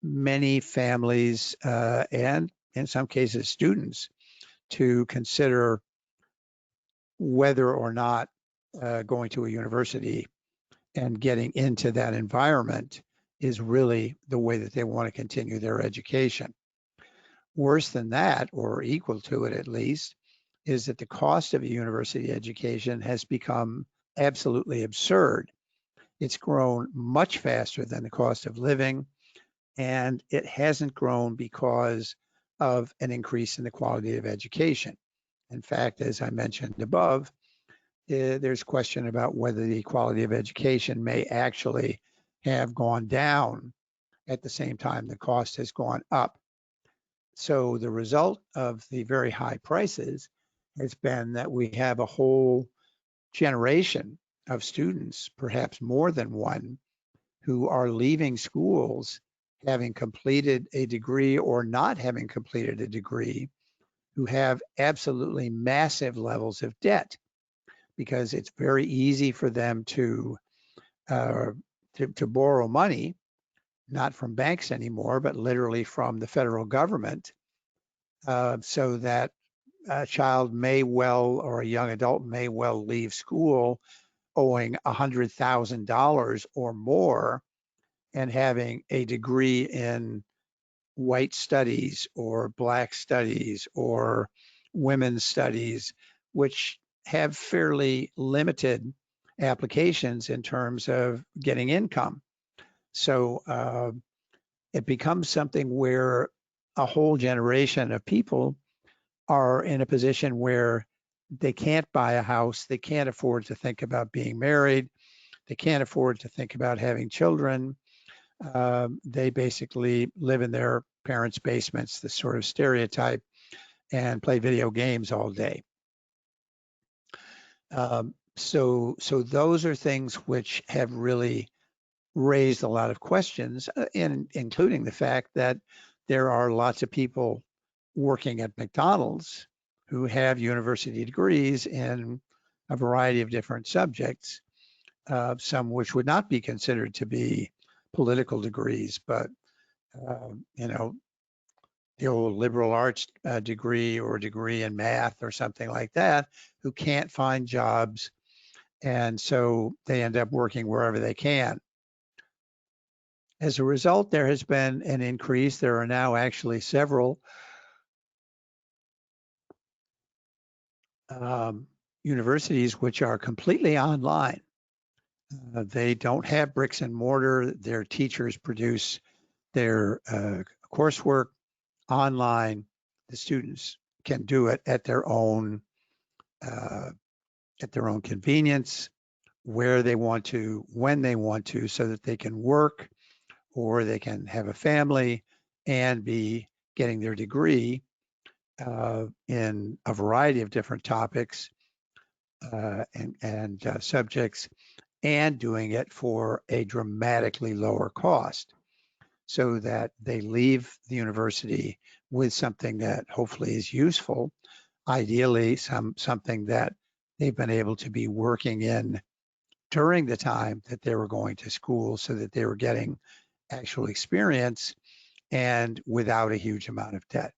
many families and in some cases students to consider whether or not going to a university and getting into that environment is really the way that they want to continue their education. Worse than that, or equal to it at least, is that the cost of a university education has become absolutely absurd. It's grown much faster than the cost of living, and it hasn't grown because of an increase in the quality of education. In fact, as I mentioned above, there's question about whether the quality of education may actually have gone down at the same time the cost has gone up. So the result of the very high prices has been that we have a whole generation of students, perhaps more than one, who are leaving schools having completed a degree or not having completed a degree, who have absolutely massive levels of debt, because it's very easy for them to borrow money, not from banks anymore, but literally from the federal government, so that a child may well, or a young adult may well leave school owing $100,000 or more and having a degree in white studies or Black studies or women's studies, which have fairly limited applications in terms of getting income. So it becomes something where a whole generation of people are in a position where they can't buy a house, they can't afford to think about being married, they can't afford to think about having children. They basically live in their parents' basements, the sort of stereotype, and play video games all day. So those are things which have really raised a lot of questions, including the fact that there are lots of people working at McDonald's who have university degrees in a variety of different subjects, some which would not be considered to be political degrees, but you know, the old liberal arts degree or degree in math or something like that, who can't find jobs, and so they end up working wherever they can. As a result, there has been an increase. There are now actually several universities which are completely online. They don't have bricks and mortar. Their teachers produce their coursework online. The students can do it at their own convenience, where they want to, when they want to, so that they can work or they can have a family and be getting their degree in a variety of different topics and subjects, and doing it for a dramatically lower cost, so that they leave the university with something that hopefully is useful, ideally something that they've been able to be working in during the time that they were going to school, so that they were getting actual experience and without a huge amount of debt.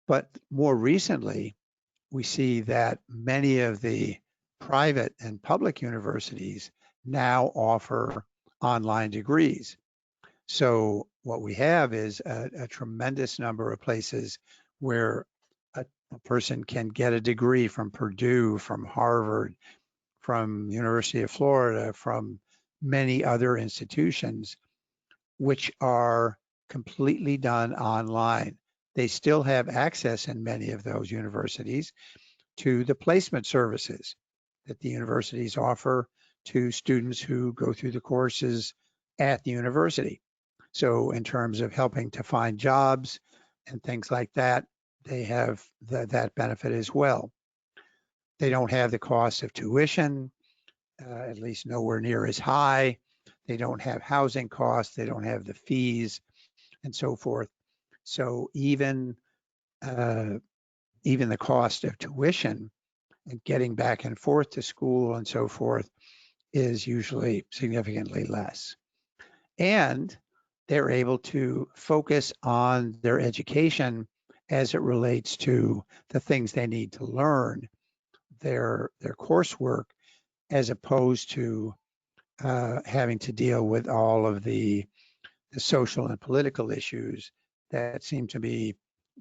But more recently, we see that many of the private and public universities now offer online degrees. So what we have is a tremendous number of places where a person can get a degree from Purdue, from Harvard, from University of Florida, from many other institutions, which are completely done online. They still have access in many of those universities to the placement services that the universities offer to students who go through the courses at the university. So in terms of helping to find jobs and things like that, they have that benefit as well. They don't have the cost of tuition, at least nowhere near as high. They don't have housing costs. They don't have the fees and so forth. So even the cost of tuition and getting back and forth to school and so forth is usually significantly less. And they're able to focus on their education as it relates to the things they need to learn, their coursework, as opposed to having to deal with all of the social and political issues that seem to be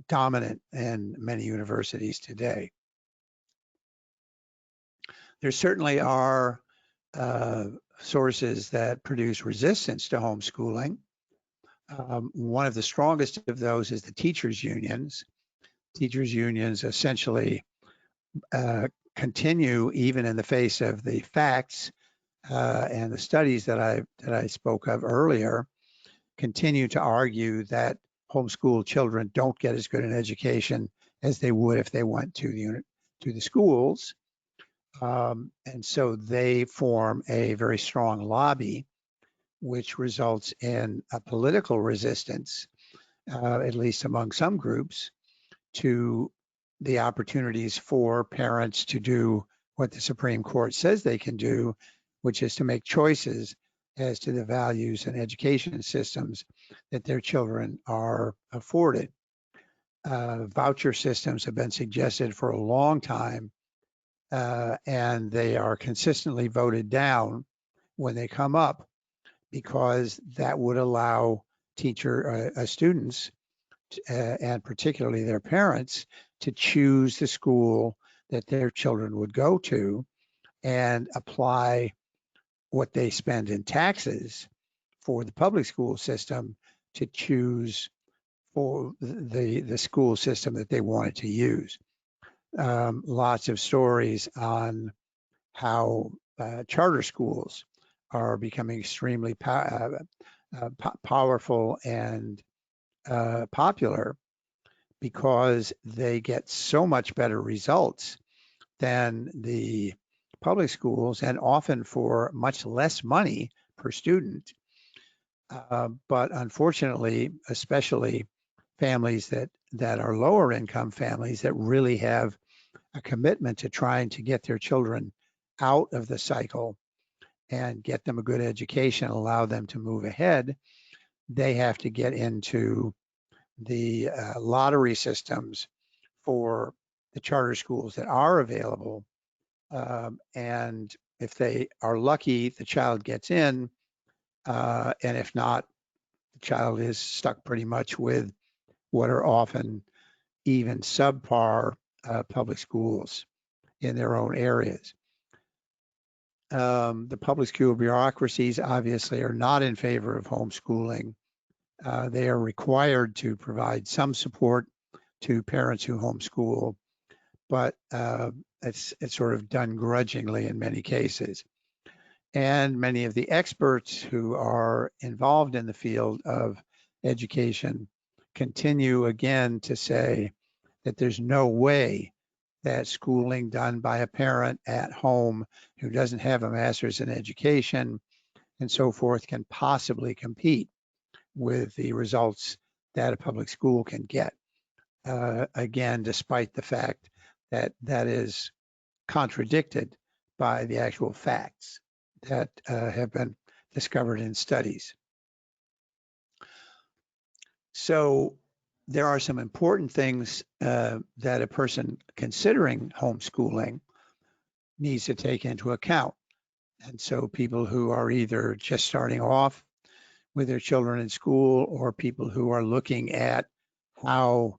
dominant in many universities today. There certainly are sources that produce resistance to homeschooling. One of the strongest of those is the teachers' unions. Teachers' unions essentially continue, even in the face of the facts and the studies that I spoke of earlier, continue to argue that homeschool children don't get as good an education as they would if they went to the schools. And so they form a very strong lobby, which results in a political resistance, at least among some groups, to the opportunities for parents to do what the Supreme Court says they can do, which is to make choices as to the values and education systems that their children are afforded. Voucher systems have been suggested for a long time, and they are consistently voted down when they come up, because that would allow students, and particularly their parents, to choose the school that their children would go to, and apply what they spend in taxes for the public school system to choose for the school system that they wanted to use. Lots of stories on how charter schools are becoming extremely powerful and popular because they get so much better results than the public schools, and often for much less money per student. But unfortunately, especially families that are lower income families that really have a commitment to trying to get their children out of the cycle and get them a good education, allow them to move ahead, they have to get into the lottery systems for the charter schools that are available. And if they are lucky, the child gets in. And if not, the child is stuck pretty much with what are often even subpar public schools in their own areas. The public school bureaucracies obviously are not in favor of homeschooling. They are required to provide some support to parents who homeschool, but it's sort of done grudgingly in many cases. And many of the experts who are involved in the field of education continue again to say that there's no way that schooling done by a parent at home who doesn't have a master's in education and so forth can possibly compete with the results that a public school can get. Again, despite the fact that that is contradicted by the actual facts that have been discovered in studies. So there are some important things that a person considering homeschooling needs to take into account. And so people who are either just starting off with their children in school or people who are looking at how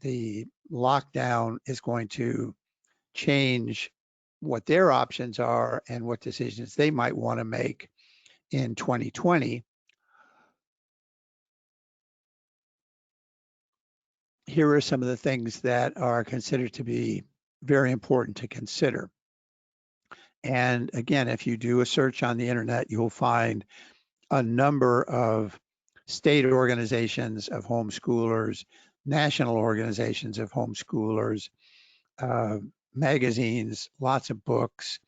the lockdown is going to change what their options are and what decisions they might want to make in 2020. Here are some of the things that are considered to be very important to consider. And again, if you do a search on the internet, you'll find a number of state organizations of homeschoolers, national organizations of homeschoolers, magazines, lots of books,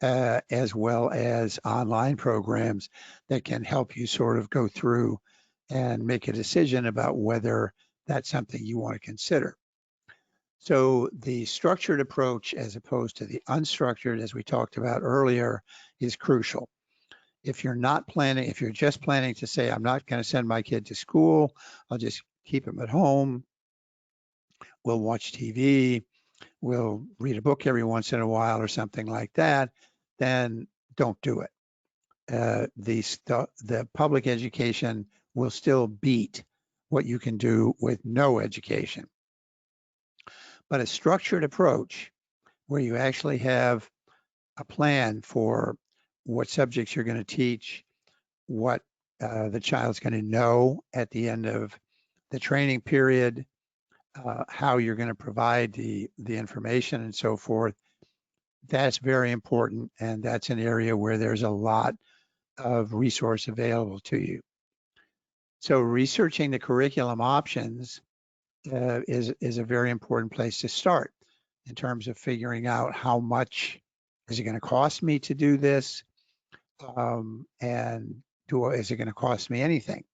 as well as online programs that can help you sort of go through and make a decision about whether that's something you want to consider. So the structured approach as opposed to the unstructured, as we talked about earlier, is crucial. If you're not planning, if you're just planning to say, I'm not going to send my kid to school, I'll just keep him at home, we'll watch TV, we'll read a book every once in a while or something like that, then don't do it. The public education will still beat what you can do with no education. But a structured approach where you actually have a plan for what subjects you're going to teach, what the child's going to know at the end of the training period, how you're going to provide the information and so forth, that's very important. And that's an area where there's a lot of resource available to you. So researching the curriculum options is a very important place to start in terms of figuring out how much is it going to cost me to do this, and is it going to cost me anything?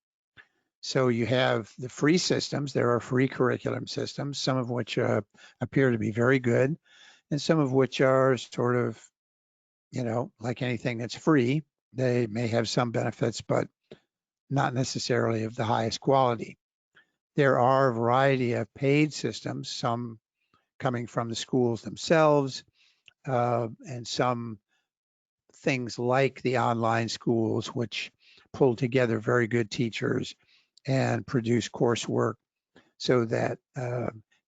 So you have the free systems. There are free curriculum systems, some of which appear to be very good, and some of which are sort of, like anything that's free. They may have some benefits, but not necessarily of the highest quality. There are a variety of paid systems, some coming from the schools themselves, and some things like the online schools, which pull together very good teachers and produce coursework so that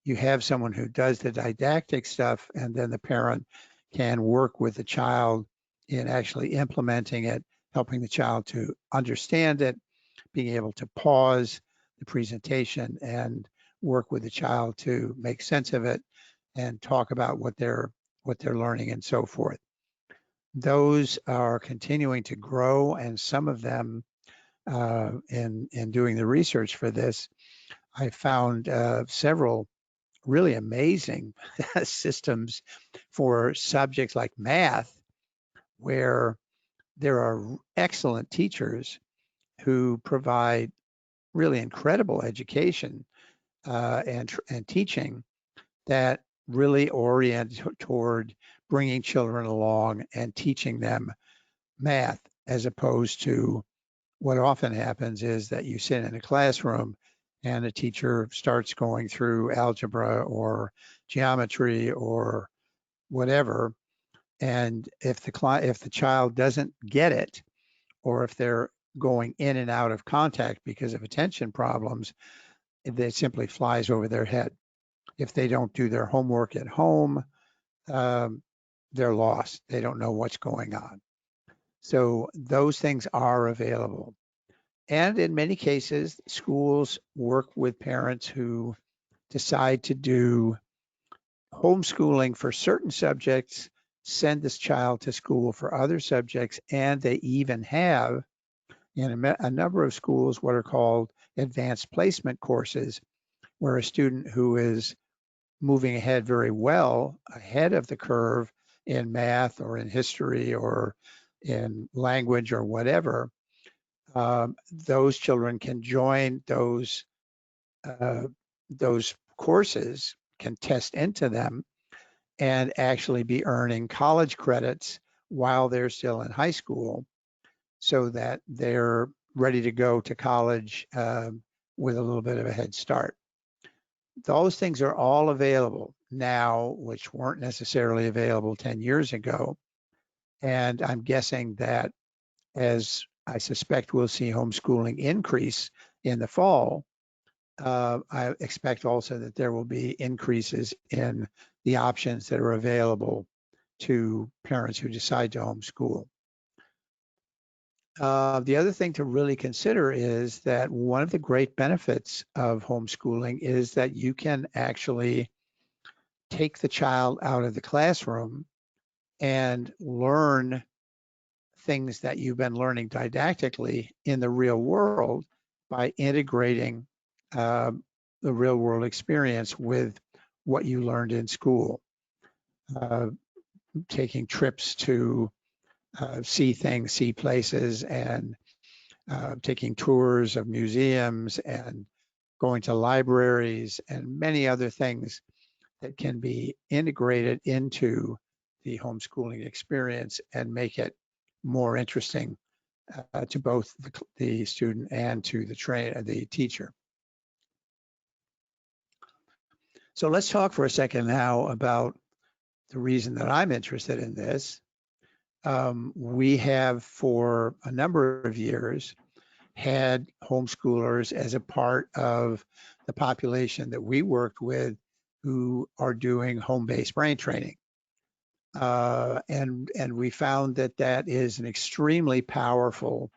you have someone who does the didactic stuff, and then the parent can work with the child in actually implementing it, helping the child to understand it, being able to pause the presentation and work with the child to make sense of it and talk about what they're learning and so forth. Those are continuing to grow, and some of them, in doing the research for this, I found several really amazing systems for subjects like math, where there are excellent teachers who provide really incredible education and teaching that really orient toward bringing children along and teaching them math, as opposed to what often happens is that you sit in a classroom and a teacher starts going through algebra or geometry or whatever. And if the child doesn't get it, or if they're going in and out of contact because of attention problems, it simply flies over their head. If they don't do their homework at home, they're lost. They don't know what's going on. So those things are available. And in many cases, schools work with parents who decide to do homeschooling for certain subjects, send this child to school for other subjects, and they even have in a number of schools what are called advanced placement courses, where a student who is moving ahead very well, ahead of the curve in math or in history or in language or whatever, those children can join those courses, can test into them, and actually be earning college credits while they're still in high school, so that they're ready to go to college with a little bit of a head start. Those things are all available now, which weren't necessarily available 10 years ago. And I'm guessing that, as I suspect we'll see homeschooling increase in the fall, I expect also that there will be increases in the options that are available to parents who decide to homeschool. The other thing to really consider is that one of the great benefits of homeschooling is that you can actually take the child out of the classroom and learn things that you've been learning didactically in the real world by integrating the real world experience with what you learned in school. Taking trips to see things, see places, and taking tours of museums and going to libraries and many other things that can be integrated into the homeschooling experience and make it more interesting to both the student and to the teacher. So let's talk for a second now about the reason that I'm interested in this. We have, for a number of years, had homeschoolers as a part of the population that we worked with who are doing home-based brain training. And we found that that is an extremely powerful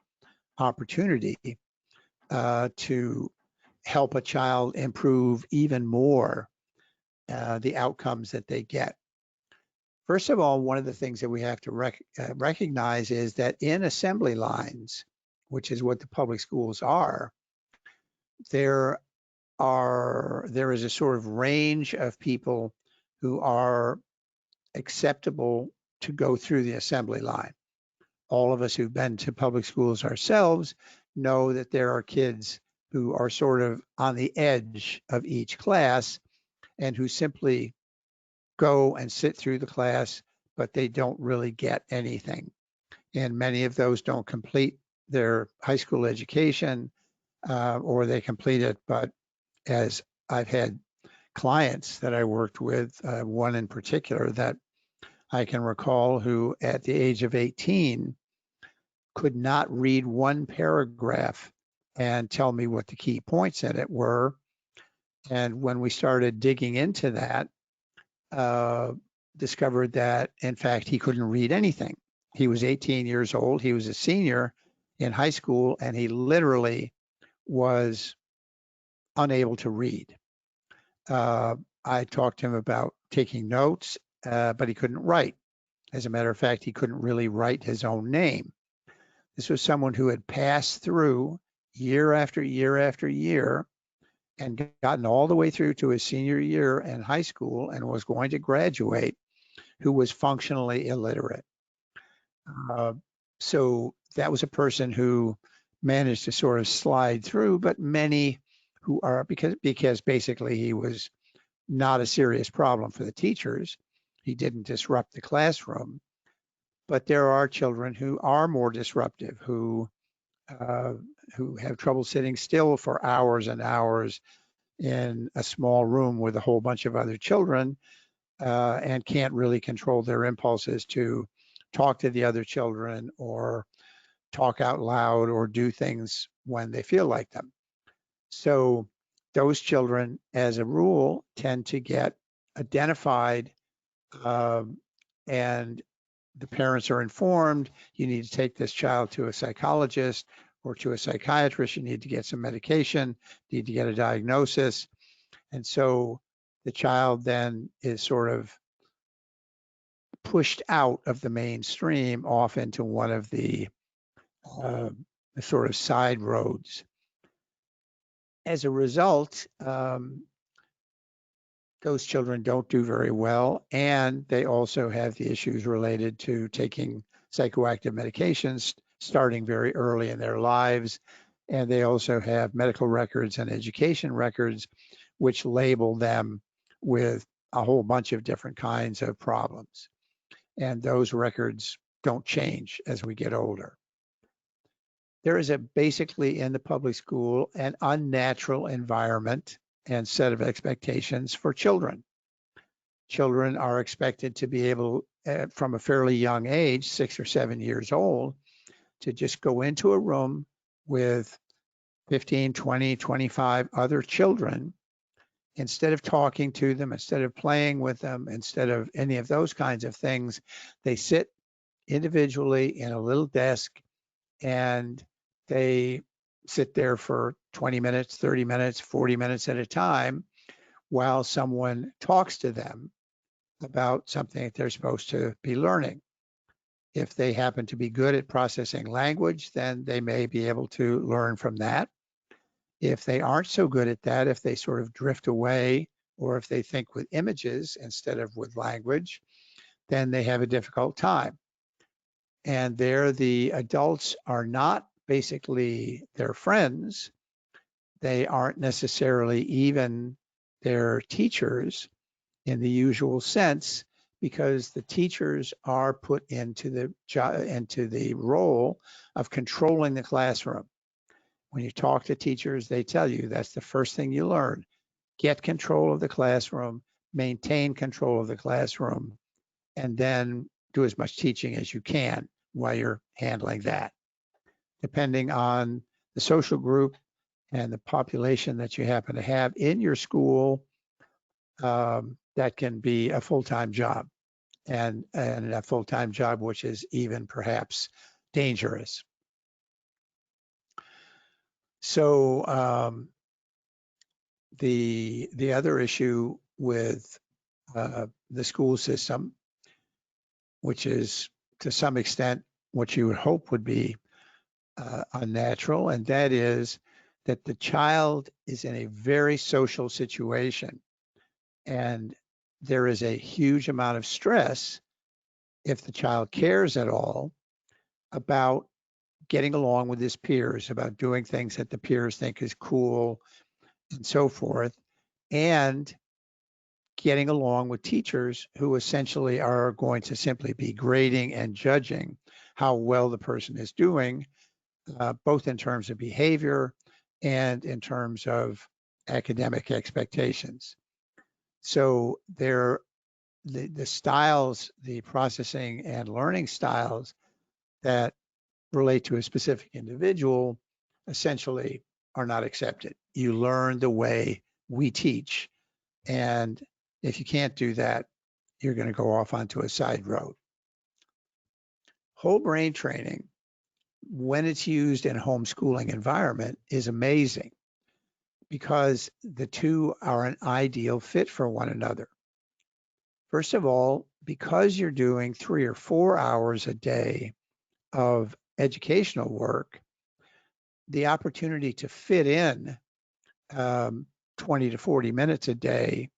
opportunity to help a child improve even more the outcomes that they get. First of all, one of the things that we have to recognize is that in assembly lines, which is what the public schools are, there is a sort of range of people who are acceptable to go through the assembly line. All of us who've been to public schools ourselves know that there are kids who are sort of on the edge of each class and who simply go and sit through the class, but they don't really get anything. And many of those don't complete their high school education, or they complete it, but as I've had clients that I worked with, one in particular that I can recall, who at the age of 18 could not read one paragraph and tell me what the key points in it were. And when we started digging into that, discovered that, in fact, he couldn't read anything. He was 18 years old. He was a senior in high school, and he literally was unable to read. I talked to him about taking notes, but he couldn't write. As a matter of fact, he couldn't really write his own name. This was someone who had passed through year after year after year and gotten all the way through to his senior year in high school and was going to graduate, who was functionally illiterate. So that was a person who managed to sort of slide through, but many who are, because basically he was not a serious problem for the teachers. He didn't disrupt the classroom, but there are children who are more disruptive, who have trouble sitting still for hours and hours in a small room with a whole bunch of other children, and can't really control their impulses to talk to the other children or talk out loud or do things when they feel like them. So those children, as a rule, tend to get identified, and the parents are informed, you need to take this child to a psychologist or to a psychiatrist, you need to get some medication, need to get a diagnosis. And so the child then is sort of pushed out of the mainstream off into one of the sort of side roads. As a result, those children don't do very well, and they also have the issues related to taking psychoactive medications starting very early in their lives. And they also have medical records and education records, which label them with a whole bunch of different kinds of problems. And those records don't change as we get older. There is basically in the public school an unnatural environment and set of expectations for children. Children are expected to be able, from a fairly young age, 6 or 7 years old, to just go into a room with 15, 20, 25 other children. Instead of talking to them, instead of playing with them, instead of any of those kinds of things, they sit individually in a little desk and they sit there for 20 minutes, 30 minutes, 40 minutes at a time while someone talks to them about something that they're supposed to be learning. If they happen to be good at processing language, then they may be able to learn from that. If they aren't so good at that, if they sort of drift away, or if they think with images instead of with language, then they have a difficult time. And there, the adults are not basically their friends. They aren't necessarily even their teachers in the usual sense, because the teachers are put into the role of controlling the classroom. When you talk to teachers, they tell you that's the first thing you learn. Get control of the classroom, maintain control of the classroom, and then do as much teaching as you can while you're handling that. Depending on the social group and the population that you happen to have in your school, that can be a full-time job, and a full-time job which is even perhaps dangerous. So the other issue with the school system, which is to some extent what you would hope would be unnatural, and that is that the child is in a very social situation, and there is a huge amount of stress, if the child cares at all, about getting along with his peers, about doing things that the peers think is cool and so forth, and getting along with teachers who essentially are going to simply be grading and judging how well the person is doing, both in terms of behavior and in terms of academic expectations. So the styles, the processing and learning styles that relate to a specific individual essentially are not accepted. You learn the way we teach. And if you can't do that, you're going to go off onto a side road. Whole brain training, when it's used in a homeschooling environment, is amazing because the two are an ideal fit for one another. First of all, because you're doing 3 or 4 hours a day of educational work, the opportunity to fit in 20 to 40 minutes a day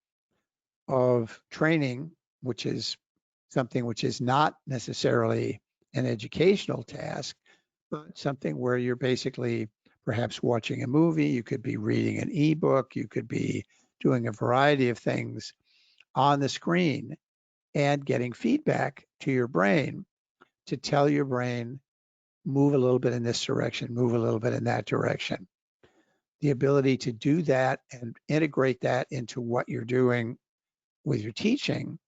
of training, which is something which is not necessarily an educational task, but something where you're basically perhaps watching a movie, you could be reading an ebook, you could be doing a variety of things on the screen and getting feedback to your brain to tell your brain, move a little bit in this direction, move a little bit in that direction. The ability to do that and integrate that into what you're doing with your teaching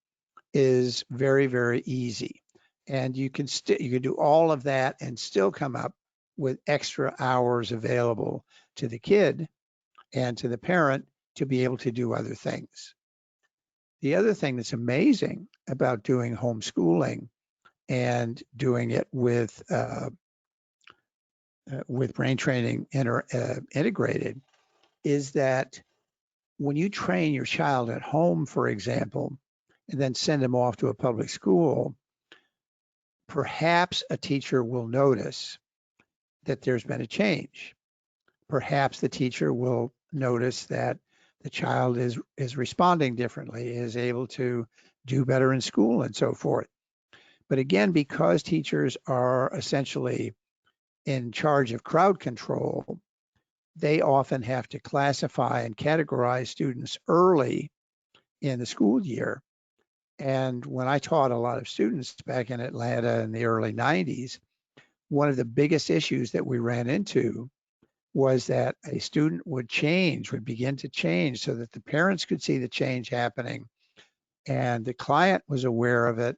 is very, very easy. And you can do all of that and still come up with extra hours available to the kid and to the parent to be able to do other things. The other thing that's amazing about doing homeschooling and doing it with brain training integrated is that when you train your child at home, for example, and then send them off to a public school, perhaps a teacher will notice that there's been a change. Perhaps the teacher will notice that the child is responding differently, is able to do better in school and so forth. But again, because teachers are essentially in charge of crowd control, they often have to classify and categorize students early in the school year. And when I taught a lot of students back in Atlanta in the early 90s, one of the biggest issues that we ran into was that a student would begin to change so that the parents could see the change happening and the client was aware of it.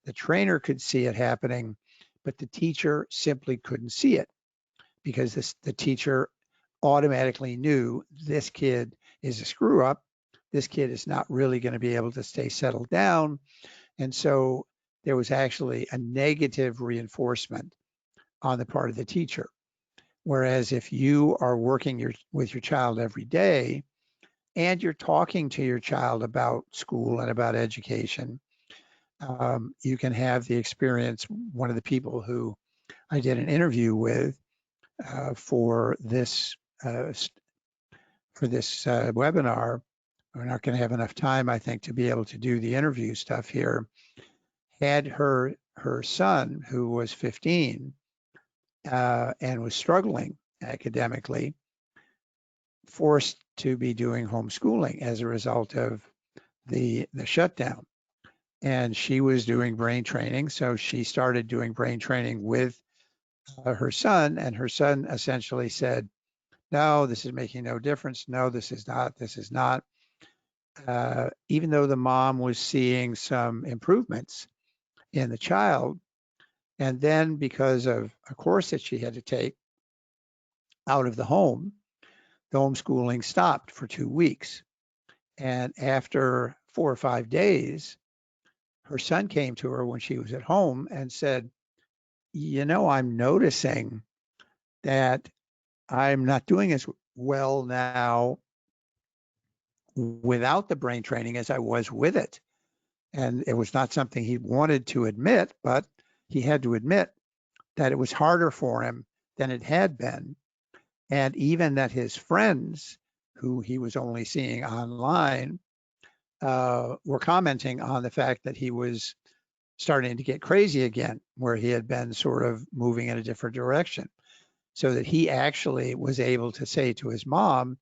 The trainer could see it happening, but the teacher simply couldn't see it because the teacher automatically knew this kid is a screw up. This kid is not really going to be able to stay settled down. And so there was actually a negative reinforcement on the part of the teacher. Whereas if you are working with your child every day and you're talking to your child about school and about education, you can have the experience. One of the people who I did an interview with for this webinar, we're not going to have enough time, I think, to be able to do the interview stuff here, had her son, who was 15 and was struggling academically, forced to be doing homeschooling as a result of the shutdown. And she was doing brain training. So she started doing brain training with her son, and her son essentially said, no, this is making no difference. No, this is not. This is not. Even though the mom was seeing some improvements in the child. And then because of a course that she had to take out of the home, the homeschooling stopped for 2 weeks. And after 4 or 5 days, her son came to her when she was at home and said, I'm noticing that I'm not doing as well now without the brain training as I was with it. And it was not something he wanted to admit, but he had to admit that it was harder for him than it had been. And even that his friends, who he was only seeing online, were commenting on the fact that he was starting to get crazy again, where he had been sort of moving in a different direction. So that he actually was able to say to his mom,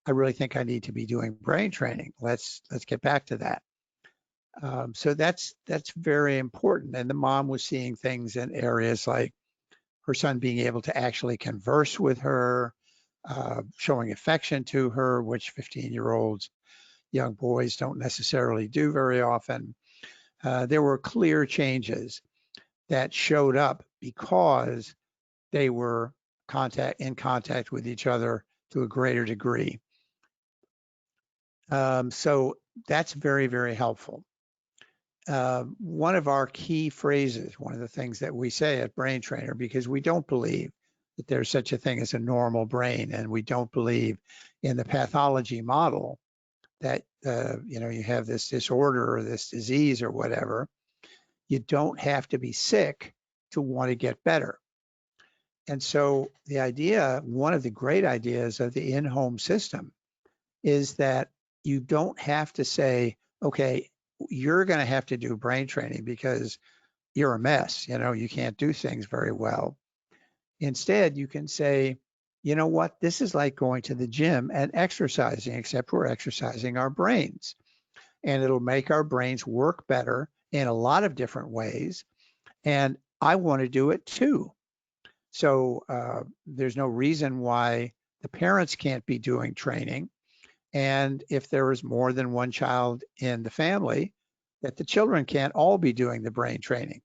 I really think I need to be doing brain training. Let's get back to that. So that's very important. And the mom was seeing things in areas like her son being able to actually converse with her, showing affection to her, which 15-year-olds, young boys don't necessarily do very often. There were clear changes that showed up because they were in contact with each other to a greater degree. So that's very, very helpful. one of our key phrases, one of the things that we say at Brain Trainer, because we don't believe that there's such a thing as a normal brain, and we don't believe in the pathology model that you have this disorder or this disease or whatever. You don't have to be sick to want to get better. And so the idea, one of the great ideas of the in-home system, is that you don't have to say, okay, you're going to have to do brain training because you're a mess, you can't do things very well. Instead, you can say, you know what, this is like going to the gym and exercising, except we're exercising our brains. And it'll make our brains work better in a lot of different ways. And I want to do it too. So there's no reason why the parents can't be doing training. And if there is more than one child in the family, that the children can't all be doing the brain training.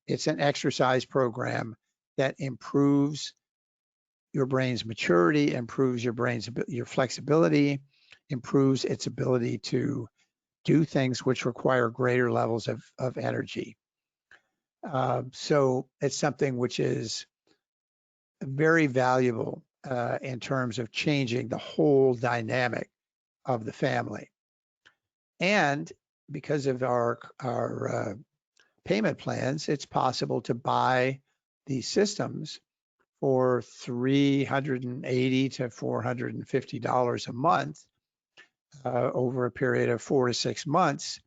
It's an exercise program that improves your brain's maturity, improves your flexibility, improves its ability to do things which require greater levels of energy. So it's something which is very valuable in terms of changing the whole dynamic of the family. And because of our payment plans, it's possible to buy these systems for $380 to $450 a month over a period of 4 to 6 months.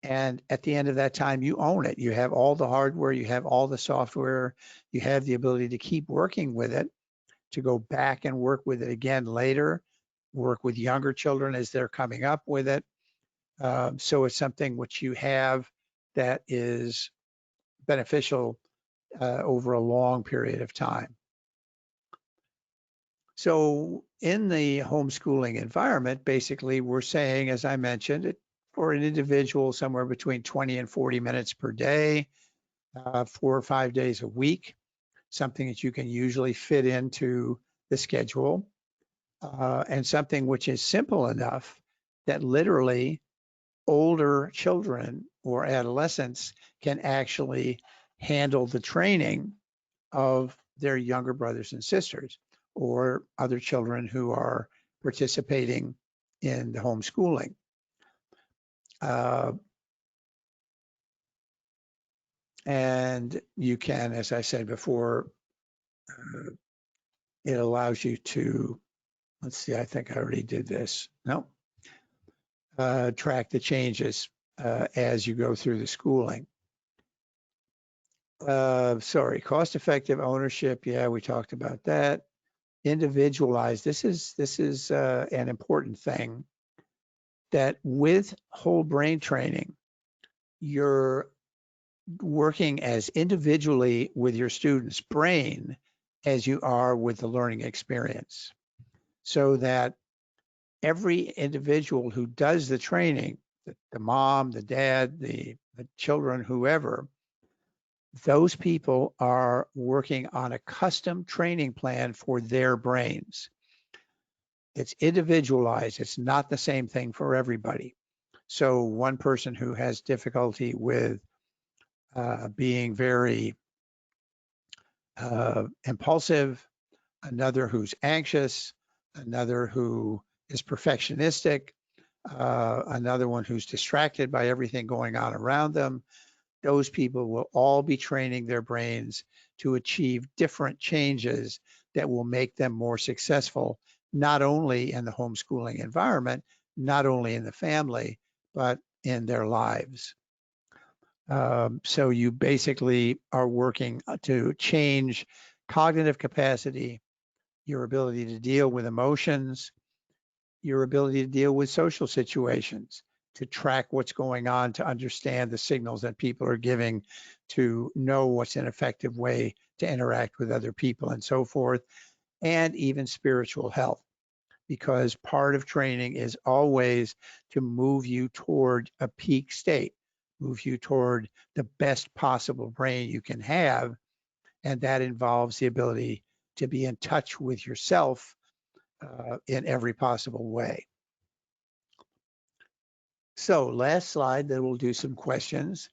And at the end of that time, you own it. You have all the hardware, you have all the software, you have the ability to keep working with it, to go back and work with it again later, work with younger children as they're coming up with it. So it's something which you have that is beneficial over a long period of time. So in the homeschooling environment, basically we're saying, as I mentioned, for an individual, somewhere between 20 and 40 minutes per day, 4 or 5 days a week, something that you can usually fit into the schedule, and something which is simple enough that literally older children or adolescents can actually handle the training of their younger brothers and sisters or other children who are participating in the homeschooling. And you can, as I said before, it allows you to, let's see, I think I already did this. No. Track the changes as you go through the schooling. Sorry, cost-effective ownership. Yeah, we talked about that. Individualized. This is an important thing, that with whole brain training, you're working as individually with your student's brain as you are with the learning experience, so that every individual who does the training, the mom, the dad, the children, whoever, those people are working on a custom training plan for their brains. It's individualized. It's not the same thing for everybody. So one person who has difficulty with being very impulsive, another who's anxious, another who is perfectionistic, another one who's distracted by everything going on around them, those people will all be training their brains to achieve different changes that will make them more successful, not only in the homeschooling environment, not only in the family, but in their lives. So you basically are working to change cognitive capacity, your ability to deal with emotions, your ability to deal with social situations, to track what's going on, to understand the signals that people are giving, to know what's an effective way to interact with other people and so forth, and even spiritual health. Because part of training is always to move you toward a peak state, move you toward the best possible brain you can have. And that involves the ability to be in touch with yourself in every possible way. So last slide, then we'll do some questions.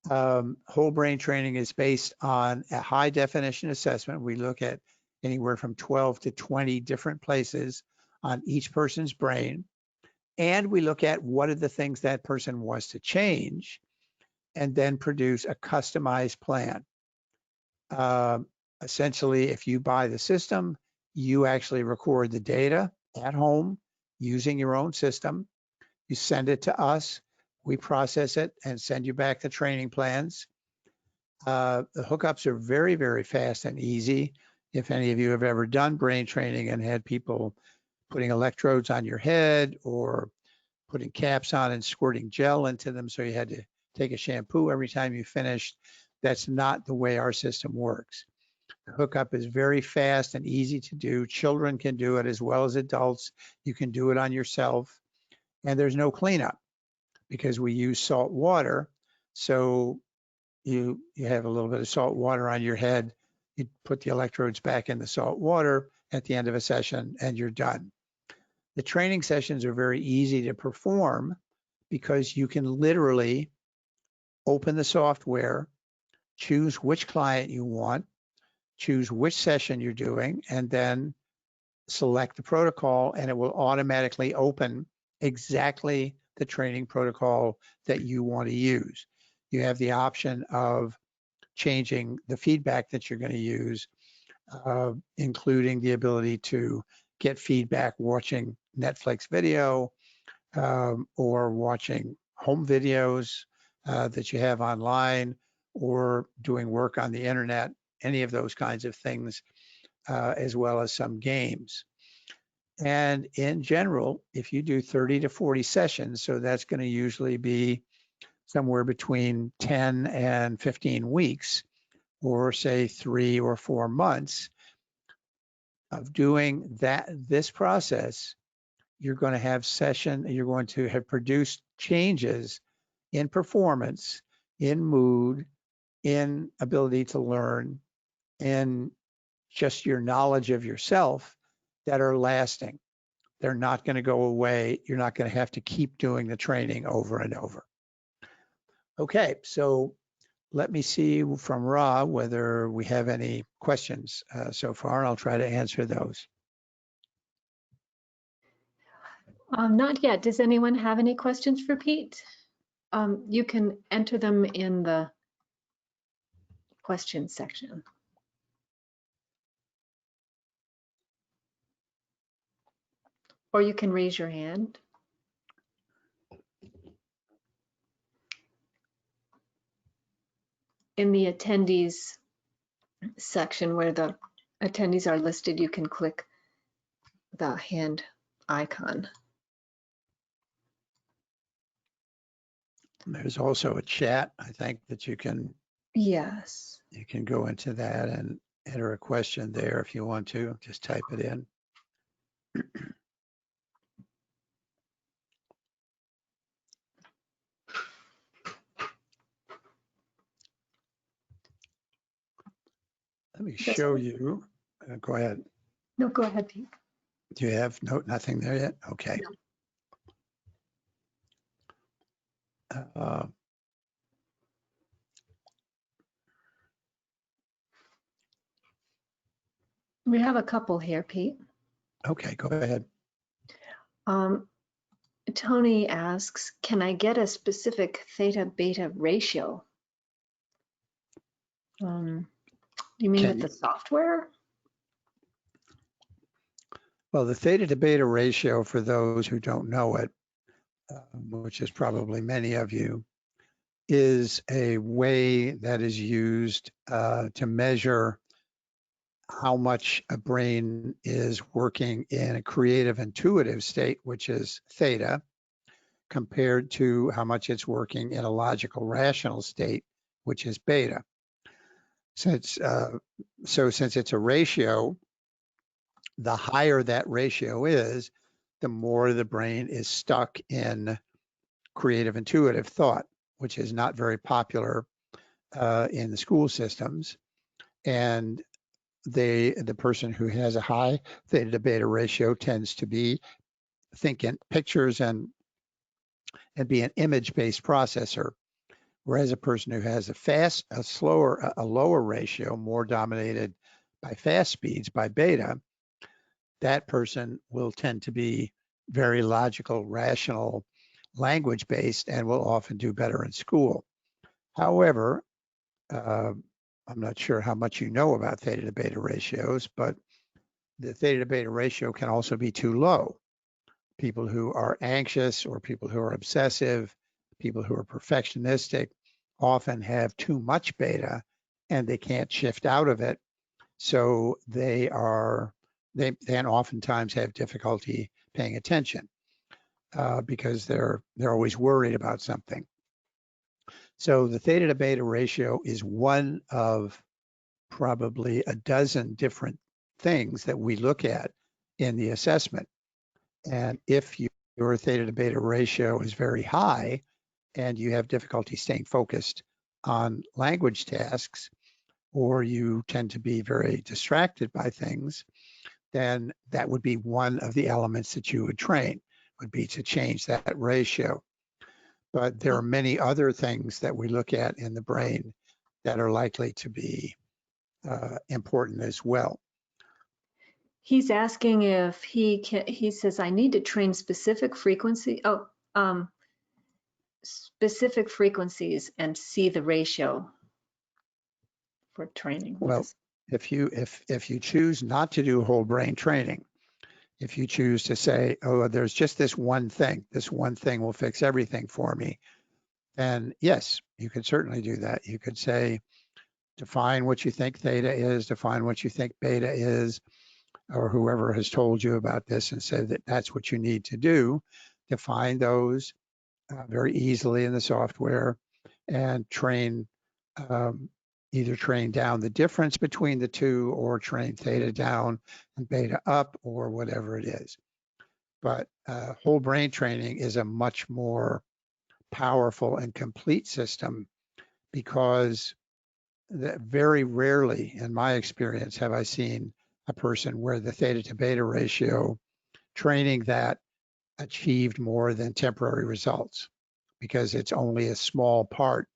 Whole brain training is based on a high definition assessment. We look at anywhere from 12 to 20 different places on each person's brain. And we look at what are the things that person wants to change, and then produce a customized plan. Essentially, if you buy the system, you actually record the data at home using your own system. You send it to us, we process it and send you back the training plans. The hookups are very, very fast and easy. If any of you have ever done brain training and had people putting electrodes on your head or putting caps on and squirting gel into them so you had to take a shampoo every time you finished, that's not the way our system works. The hookup is very fast and easy to do. Children can do it as well as adults. You can do it on yourself. And there's no cleanup because we use salt water. So you have a little bit of salt water on your head. You put the electrodes back in the salt water at the end of a session and you're done. The training sessions are very easy to perform because you can literally open the software, choose which client you want, choose which session you're doing, and then select the protocol, and it will automatically open exactly the training protocol that you want to use. You have the option of changing the feedback that you're going to use, including the ability to get feedback watching Netflix video or watching home videos that you have online or doing work on the internet, any of those kinds of things, as well as some games. And in general, if you do 30 to 40 sessions, so that's going to usually be somewhere between 10 and 15 weeks, or say 3 or 4 months of doing this process, you're going to have you're going to have produced changes in performance, in mood, in ability to learn, in just your knowledge of yourself that are lasting. They're not going to go away. You're not going to have to keep doing the training over and over. Okay, so let me see from Ra whether we have any questions so far. I'll try to answer those. Not yet. Does anyone have any questions for Pete? You can enter them in the questions section. Or you can raise your hand. In the attendees section where the attendees are listed, you can click the hand icon. There's also a chat, I think, that you can go into that and enter a question there if you want to. Just type it in. Let me show you. Go ahead. No, go ahead, Pete. Do you have nothing there yet? Okay. No. We have a couple here, Pete. Okay, go ahead. Tony asks, can I get a specific theta beta ratio? You mean with the software? Well, the theta to beta ratio, for those who don't know it, which is probably many of you, is a way that is used to measure how much a brain is working in a creative intuitive state, which is theta, compared to how much it's working in a logical rational state, which is beta. Since it's a ratio, the higher that ratio is, the more the brain is stuck in creative intuitive thought, which is not very popular in the school systems. And the person who has a high theta to beta ratio tends to be thinking pictures and and be an image-based processor. Whereas a person who has a lower ratio, more dominated by fast speeds, by beta, that person will tend to be very logical, rational, language-based, and will often do better in school. However, I'm not sure how much you know about theta to beta ratios, but the theta to beta ratio can also be too low. People who are anxious or people who are obsessive, people who are perfectionistic often have too much beta and they can't shift out of it. So they then oftentimes have difficulty paying attention because they're always worried about something. So the theta to beta ratio is one of probably a dozen different things that we look at in the assessment. And if your theta to beta ratio is very high and you have difficulty staying focused on language tasks, or you tend to be very distracted by things, then that would be one of the elements that you would train, would be to change that ratio. But there are many other things that we look at in the brain that are likely to be important as well. He's asking if he says, I need to train specific frequencies and see the ratio for training. Well, if you choose not to do whole brain training, if you choose to say, oh, there's just this one thing will fix everything for me, then yes, you could certainly do that. You could say, define what you think theta is, define what you think beta is, or whoever has told you about this and said that that's what you need to do. Define those very easily in the software and train, either train down the difference between the two or train theta down and beta up or whatever it is. But whole brain training is a much more powerful and complete system because very rarely in my experience have I seen a person where the theta to beta ratio training that achieved more than temporary results, because it's only a small part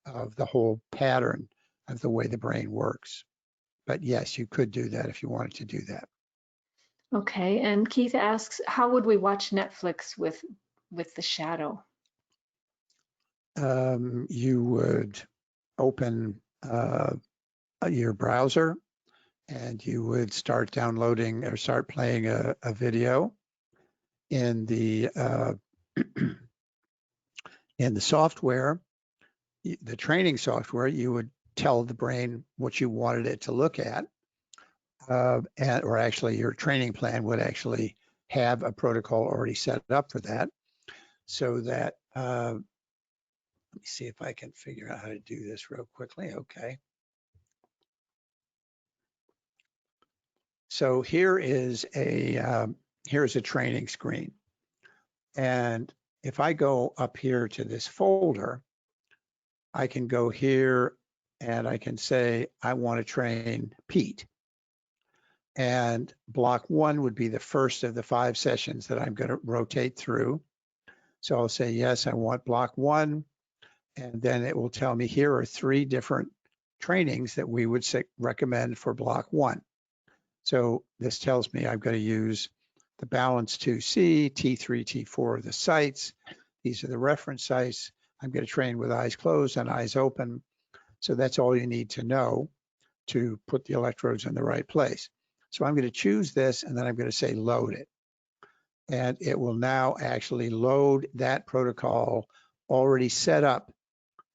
of the whole pattern of the way the brain works. But yes, you could do that if you wanted to do that. Okay, and Keith asks, how would we watch Netflix with the shadow? You would open your browser and you would start downloading or start playing a video in the in the software, the training software. You would tell the brain what you wanted it to look at, or actually your training plan would actually have a protocol already set up for that, so that let me see if I can figure out how to do this real quickly. Okay. So here's a training screen. And if I go up here to this folder, I can go here and I can say, I want to train Pete. And block 1 would be the first of the 5 sessions that I'm going to rotate through. So I'll say, yes, I want block 1. And then it will tell me here are 3 different trainings that we would recommend for block 1. So this tells me I've got to use the balance 2C, T3, T4 are the sites. These are the reference sites. I'm going to train with eyes closed and eyes open. So that's all you need to know to put the electrodes in the right place. So I'm going to choose this and then I'm going to say load it. And it will now actually load that protocol already set up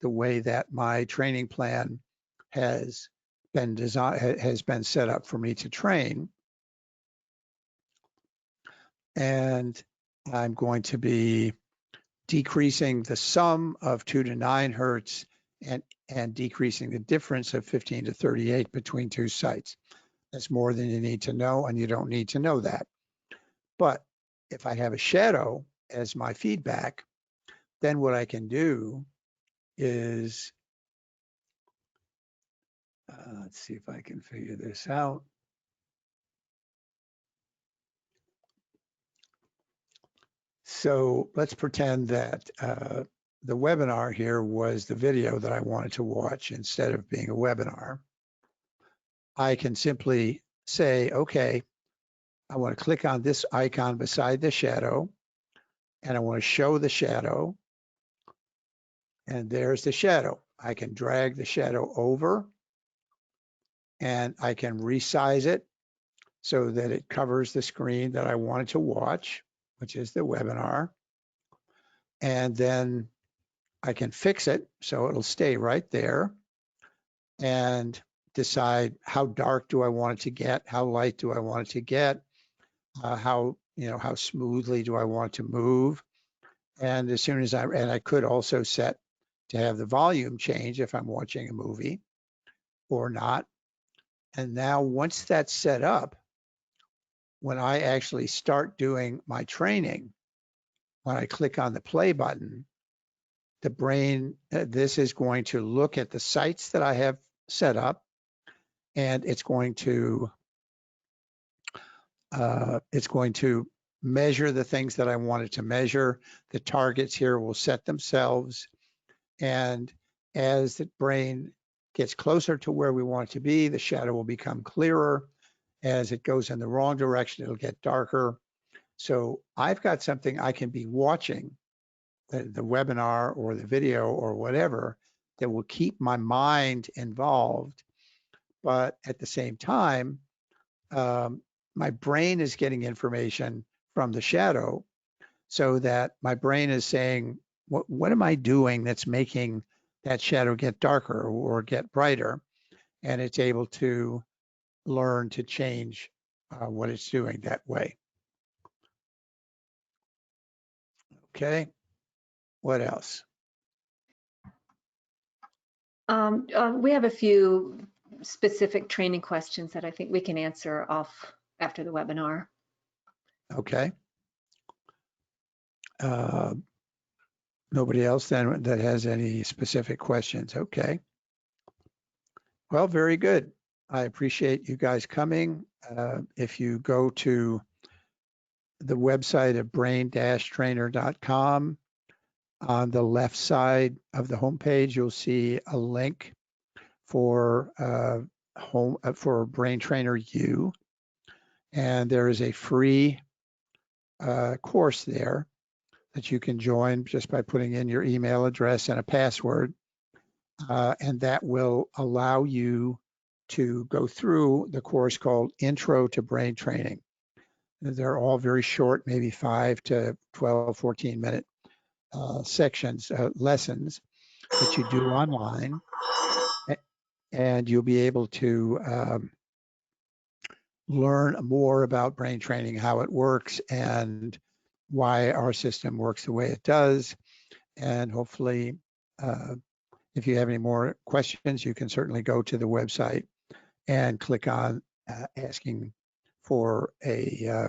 the way that my training plan has been designed, has been set up for me to train. And I'm going to be decreasing the sum of 2 to 9 hertz and decreasing the difference of 15 to 38 between 2 sites. That's more than you need to know, and you don't need to know that. But if I have a shadow as my feedback, then what I can do is, let's see if I can figure this out. So let's pretend that the webinar here was the video that I wanted to watch instead of being a webinar. I can simply say, okay, I want to click on this icon beside the shadow, and I want to show the shadow. And there's the shadow. I can drag the shadow over, and I can resize it so that it covers the screen that I wanted to watch, which is the webinar. And then I can fix it so it'll stay right there, and decide how dark do I want it to get, how light do I want it to get, how smoothly do I want it to move. And as soon as I could also set to have the volume change if I'm watching a movie or not. And now once that's set up, when I actually start doing my training, when I click on the play button, the brain, this is going to look at the sites that I have set up, and it's going to measure the things that I wanted to measure. The targets here will set themselves. And as the brain gets closer to where we want it to be, the shadow will become clearer. As it goes in the wrong direction, it'll get darker. So I've got something I can be watching, the webinar or the video or whatever, that will keep my mind involved. But at the same time, my brain is getting information from the shadow, so that my brain is saying, what am I doing that's making that shadow get darker or get brighter? And it's able to learn to change what it's doing that way. Okay, what else? We have a few specific training questions that I think we can answer off after the webinar. Okay. Nobody else then that has any specific questions? Okay. Well, very good. I appreciate you guys coming. If you go to the website of brain-trainer.com, on the left side of the homepage, you'll see a link for for Brain Trainer U, and there is a free course there that you can join just by putting in your email address and a password, and that will allow you to go through the course called Intro to Brain Training. They're all very short, maybe 5 to 12, 14-minute sections, lessons that you do online, and you'll be able to learn more about brain training, how it works, and why our system works the way it does. And hopefully, if you have any more questions, you can certainly go to the website and click on asking for a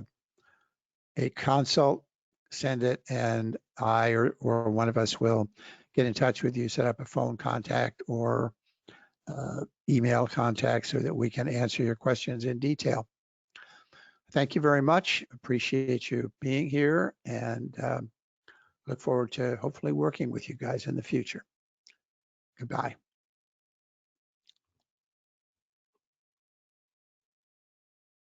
consult, send it, and I or one of us will get in touch with you, set up a phone contact or email contact so that we can answer your questions in detail. Thank you very much. Appreciate you being here, and look forward to hopefully working with you guys in the future. Goodbye.